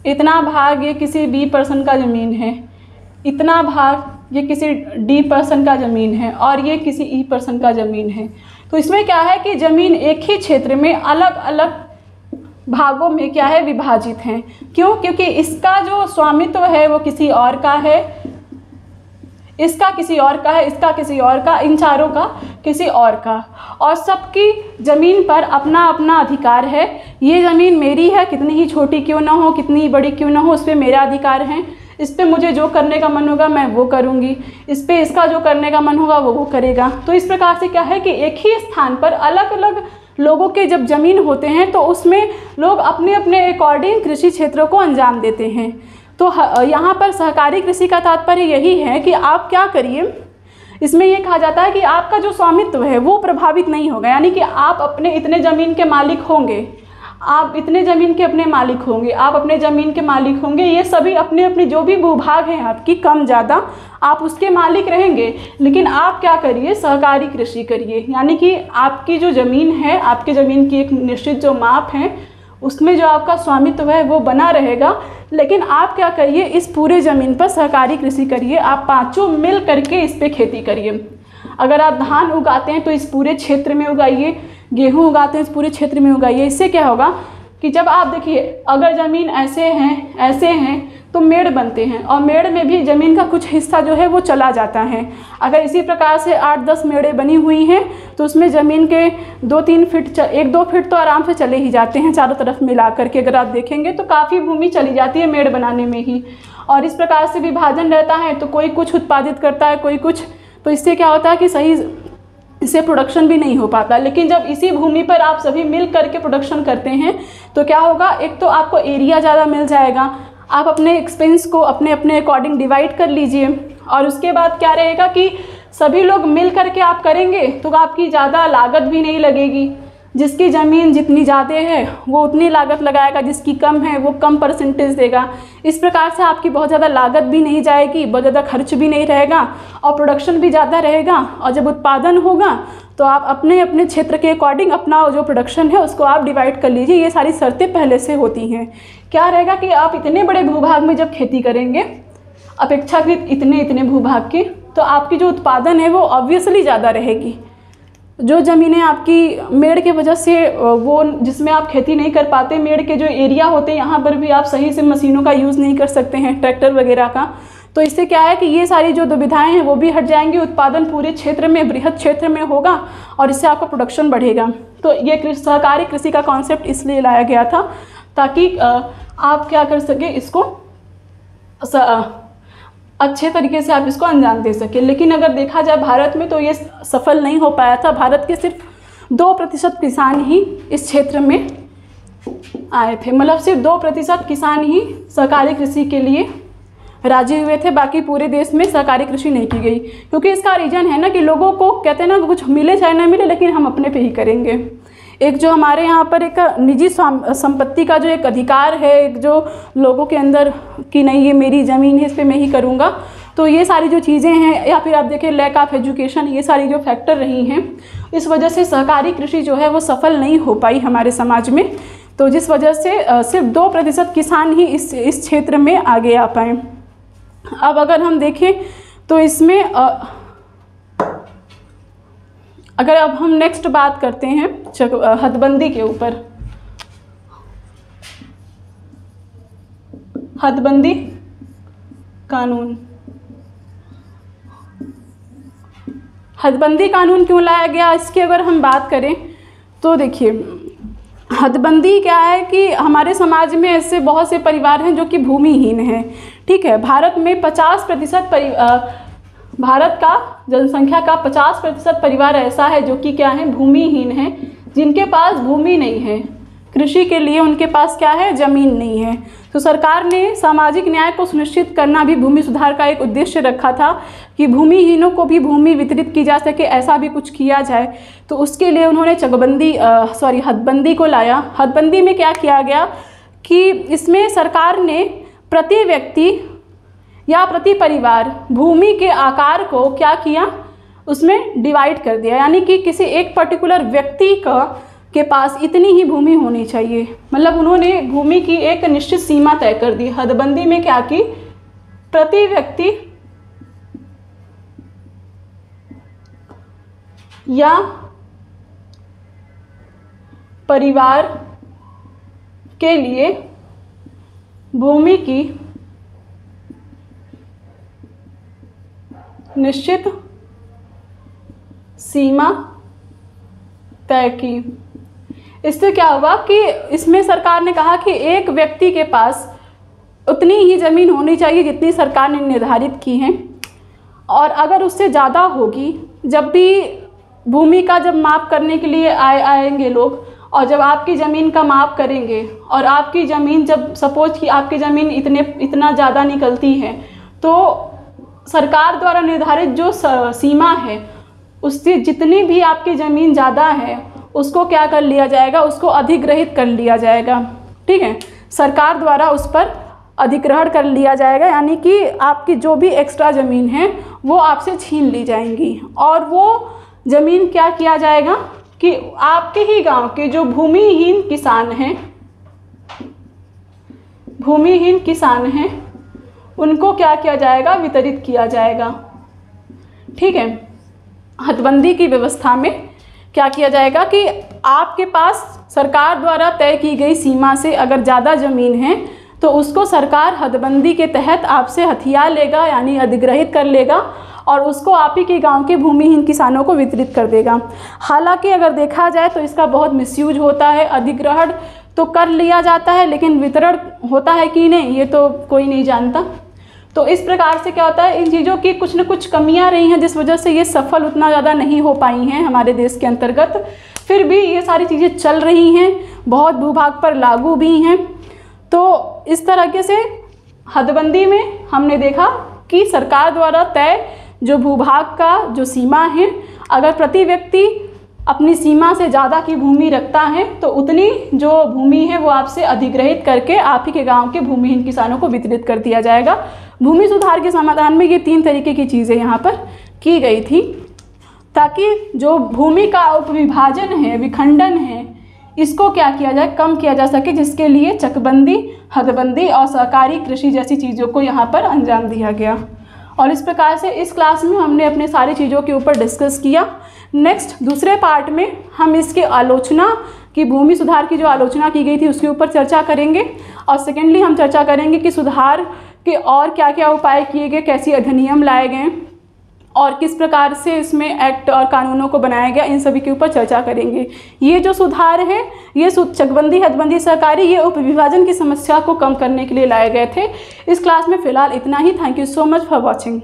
इतना भाग ये किसी बी पर्सन का ज़मीन है, इतना भाग ये किसी डी पर्सन का ज़मीन है और ये किसी ई पर्सन का ज़मीन है। तो इसमें क्या है कि ज़मीन एक ही क्षेत्र में अलग अलग भागों में क्या है विभाजित हैं। क्यों? क्योंकि इसका जो स्वामित्व है वो किसी और का है, इसका किसी और का है, इसका किसी और का, इन चारों का किसी और का, और सबकी ज़मीन पर अपना अपना अधिकार है। ये ज़मीन मेरी है, कितनी ही छोटी क्यों ना हो, कितनी बड़ी क्यों ना हो, उस पर मेरा अधिकार है। इस पर मुझे जो करने का मन होगा मैं वो करूँगी, इस पर इसका जो करने का मन होगा वो करेगा। तो इस प्रकार से क्या है कि एक ही स्थान पर अलग अलग लोगों के जब ज़मीन होते हैं तो उसमें लोग अपने अपने अकॉर्डिंग कृषि क्षेत्रों को अंजाम देते हैं। तो यहाँ पर सहकारी कृषि का तात्पर्य यही है कि आप क्या करिए, इसमें ये कहा जाता है कि आपका जो स्वामित्व है वो प्रभावित नहीं होगा, यानी कि आप अपने इतने ज़मीन के मालिक होंगे, आप इतने ज़मीन के अपने मालिक होंगे, आप अपने ज़मीन के मालिक होंगे, ये सभी अपने अपने जो भी भूभाग हैं आपकी कम ज़्यादा आप उसके मालिक रहेंगे। लेकिन आप क्या करिए, सहकारी कृषि करिए, यानी कि आपकी जो ज़मीन है, आपकी ज़मीन की एक निश्चित जो माप है उसमें जो आपका स्वामित्व है वो बना रहेगा। लेकिन आप क्या करिए, इस पूरे ज़मीन पर सहकारी कृषि करिए, आप पाँचों मिल करके इस पर खेती करिए। अगर आप धान उगाते हैं तो इस पूरे क्षेत्र में उगाइए, गेहूँ उगाते हैं इस पूरे क्षेत्र में उगाइए। इससे क्या होगा कि जब आप देखिए अगर ज़मीन ऐसे हैं तो मेड़ बनते हैं और मेड़ में भी ज़मीन का कुछ हिस्सा जो है वो चला जाता है। अगर इसी प्रकार से 8-10 मेड़ें बनी हुई हैं तो उसमें ज़मीन के 2-3 फीट 1-2 फीट तो आराम से चले ही जाते हैं चारों तरफ मिला करके। अगर आप देखेंगे तो काफ़ी भूमि चली जाती है मेड़ बनाने में ही। और इस प्रकार से विभाजन रहता है तो कोई कुछ उत्पादित करता है, कोई कुछ, तो इससे क्या होता है कि सही इससे प्रोडक्शन भी नहीं हो पाता। लेकिन जब इसी भूमि पर आप सभी मिल करके प्रोडक्शन करते हैं तो क्या होगा, एक तो आपको एरिया ज़्यादा मिल जाएगा, आप अपने एक्सपेंस को अपने अपने अकॉर्डिंग डिवाइड कर लीजिए। और उसके बाद क्या रहेगा कि सभी लोग मिल करके आप करेंगे तो आपकी ज़्यादा लागत भी नहीं लगेगी। जिसकी ज़मीन जितनी ज़्यादा है वो उतनी लागत लगाएगा, जिसकी कम है वो कम परसेंटेज देगा। इस प्रकार से आपकी बहुत ज़्यादा लागत भी नहीं जाएगी, बहुत ज़्यादा खर्च भी नहीं रहेगा और प्रोडक्शन भी ज़्यादा रहेगा। और जब उत्पादन होगा तो आप अपने अपने क्षेत्र के अकॉर्डिंग अपना जो प्रोडक्शन है उसको आप डिवाइड कर लीजिए। ये सारी शर्तें पहले से होती हैं। क्या रहेगा कि आप इतने बड़े भूभाग में जब खेती करेंगे अपेक्षाकृत इतने भूभाग की, तो आपकी जो उत्पादन है वो ऑब्वियसली ज़्यादा रहेगी। जो ज़मीनें आपकी मेड़ के वजह से वो जिसमें आप खेती नहीं कर पाते, मेड़ के जो एरिया होते हैं यहाँ पर भी आप सही से मशीनों का यूज़ नहीं कर सकते हैं, ट्रैक्टर वगैरह का। तो इससे क्या है कि ये सारी जो दुविधाएं हैं वो भी हट जाएंगी, उत्पादन पूरे क्षेत्र में बृहद क्षेत्र में होगा और इससे आपका प्रोडक्शन बढ़ेगा। तो ये सहकारी कृषि का कॉन्सेप्ट इसलिए लाया गया था ताकि आप क्या कर सके, इसको अच्छे तरीके से आप इसको अंजाम दे सके। लेकिन अगर देखा जाए भारत में तो ये सफल नहीं हो पाया था। भारत के सिर्फ 2% किसान ही इस क्षेत्र में आए थे, मतलब सिर्फ 2% किसान ही सहकारी कृषि के लिए राजी हुए थे। बाकी पूरे देश में सहकारी कृषि नहीं की गई, क्योंकि इसका रीज़न है ना कि लोगों को कहते हैं ना कुछ मिले चाहे ना मिले लेकिन हम अपने पे ही करेंगे। एक जो हमारे यहाँ पर एक निजी संपत्ति का जो एक अधिकार है, एक जो लोगों के अंदर कि नहीं ये मेरी ज़मीन है इस पर मैं ही करूँगा, तो ये सारी जो चीज़ें हैं, या फिर आप देखें लैक ऑफ एजुकेशन, ये सारी जो फैक्टर रही हैं, इस वजह से सहकारी कृषि जो है वो सफल नहीं हो पाई हमारे समाज में। तो जिस वजह से सिर्फ 2% किसान ही इस क्षेत्र में आगे आ पाए। अब अगर हम देखें तो इसमें अगर अब हम नेक्स्ट बात करते हैं हदबंदी के ऊपर। हदबंदी कानून, हदबंदी कानून क्यों लाया गया, इसकी अगर हम बात करें तो देखिए हदबंदी क्या है कि हमारे समाज में ऐसे बहुत से परिवार हैं जो कि भूमिहीन हैं। ठीक है, भारत में 50% भारत का जनसंख्या का 50% परिवार ऐसा है जो कि क्या है, भूमिहीन है, जिनके पास भूमि नहीं है, कृषि के लिए उनके पास क्या है, ज़मीन नहीं है। तो सरकार ने सामाजिक न्याय को सुनिश्चित करना भी भूमि सुधार का एक उद्देश्य रखा था कि भूमिहीनों को भी भूमि वितरित की जा सके, ऐसा भी कुछ किया जाए। तो उसके लिए उन्होंने हदबंदी को लाया। हदबंदी में क्या किया गया कि इसमें सरकार ने प्रति व्यक्ति या प्रति परिवार भूमि के आकार को क्या किया, उसमें डिवाइड कर दिया, यानी कि किसी एक पर्टिकुलर व्यक्ति के पास इतनी ही भूमि होनी चाहिए। मतलब उन्होंने भूमि की एक निश्चित सीमा तय कर दी। हदबंदी में क्या की, प्रति व्यक्ति या परिवार के लिए भूमि की निश्चित सीमा तय की। इससे क्या हुआ कि इसमें सरकार ने कहा कि एक व्यक्ति के पास उतनी ही ज़मीन होनी चाहिए जितनी सरकार ने निर्धारित की है, और अगर उससे ज़्यादा होगी, जब भी भूमि का जब माप करने के लिए आएंगे लोग, और जब आपकी ज़मीन का माप करेंगे और आपकी ज़मीन जब सपोज कि आपकी ज़मीन इतना ज़्यादा निकलती है, तो सरकार द्वारा निर्धारित जो सीमा है उससे जितनी भी आपकी ज़मीन ज़्यादा है उसको क्या कर लिया जाएगा, उसको अधिग्रहित कर लिया जाएगा। ठीक है, सरकार द्वारा उस पर अधिग्रहण कर लिया जाएगा, यानी कि आपकी जो भी एक्स्ट्रा ज़मीन है वो आपसे छीन ली जाएंगी, और वो ज़मीन क्या किया जाएगा कि आपके ही गांव के जो भूमिहीन किसान हैं उनको क्या किया जाएगा, वितरित किया जाएगा। ठीक है, हदबंदी की व्यवस्था में क्या किया जाएगा कि आपके पास सरकार द्वारा तय की गई सीमा से अगर ज़्यादा ज़मीन है तो उसको सरकार हदबंदी के तहत आपसे हथिया लेगा, यानी अधिग्रहित कर लेगा, और उसको आप ही के गांव के भूमिहीन किसानों को वितरित कर देगा। हालांकि अगर देखा जाए तो इसका बहुत मिसयूज होता है। अधिग्रहण तो कर लिया जाता है, लेकिन वितरण होता है कि नहीं ये तो कोई नहीं जानता। तो इस प्रकार से क्या होता है, इन चीज़ों की कुछ न कुछ कमियां रही हैं जिस वजह से ये सफल उतना ज़्यादा नहीं हो पाई हैं हमारे देश के अंतर्गत। फिर भी ये सारी चीज़ें चल रही हैं, बहुत भूभाग पर लागू भी हैं। तो इस तरीके से हदबंदी में हमने देखा कि सरकार द्वारा तय जो भूभाग का जो सीमा है, अगर प्रति व्यक्ति अपनी सीमा से ज़्यादा की भूमि रखता है तो उतनी जो भूमि है वो आपसे अधिग्रहित करके आप ही के गांव के भूमिहीन किसानों को वितरित कर दिया जाएगा। भूमि सुधार के समाधान में ये 3 तरीके की चीज़ें यहाँ पर की गई थी, ताकि जो भूमि का उपविभाजन है, विखंडन है, इसको क्या किया जाए, कम किया जा सके, जिसके लिए चकबंदी, हदबंदी और सहकारी कृषि जैसी चीज़ों को यहाँ पर अंजाम दिया गया। और इस प्रकार से इस क्लास में हमने अपने सारी चीज़ों के ऊपर डिस्कस किया। नेक्स्ट दूसरे पार्ट में हम इसके आलोचना की, भूमि सुधार की जो आलोचना की गई थी उसके ऊपर चर्चा करेंगे, और सेकेंडली हम चर्चा करेंगे कि सुधार के और क्या क्या उपाय किए गए, कैसे अधिनियम लाए गए और किस प्रकार से इसमें एक्ट और कानूनों को बनाया गया, इन सभी के ऊपर चर्चा करेंगे। ये जो सुधार है, ये चकबंदी, हदबंदी, सहकारी, ये उपविभाजन की समस्या को कम करने के लिए लाए गए थे। इस क्लास में फ़िलहाल इतना ही। Thank you so much for watching.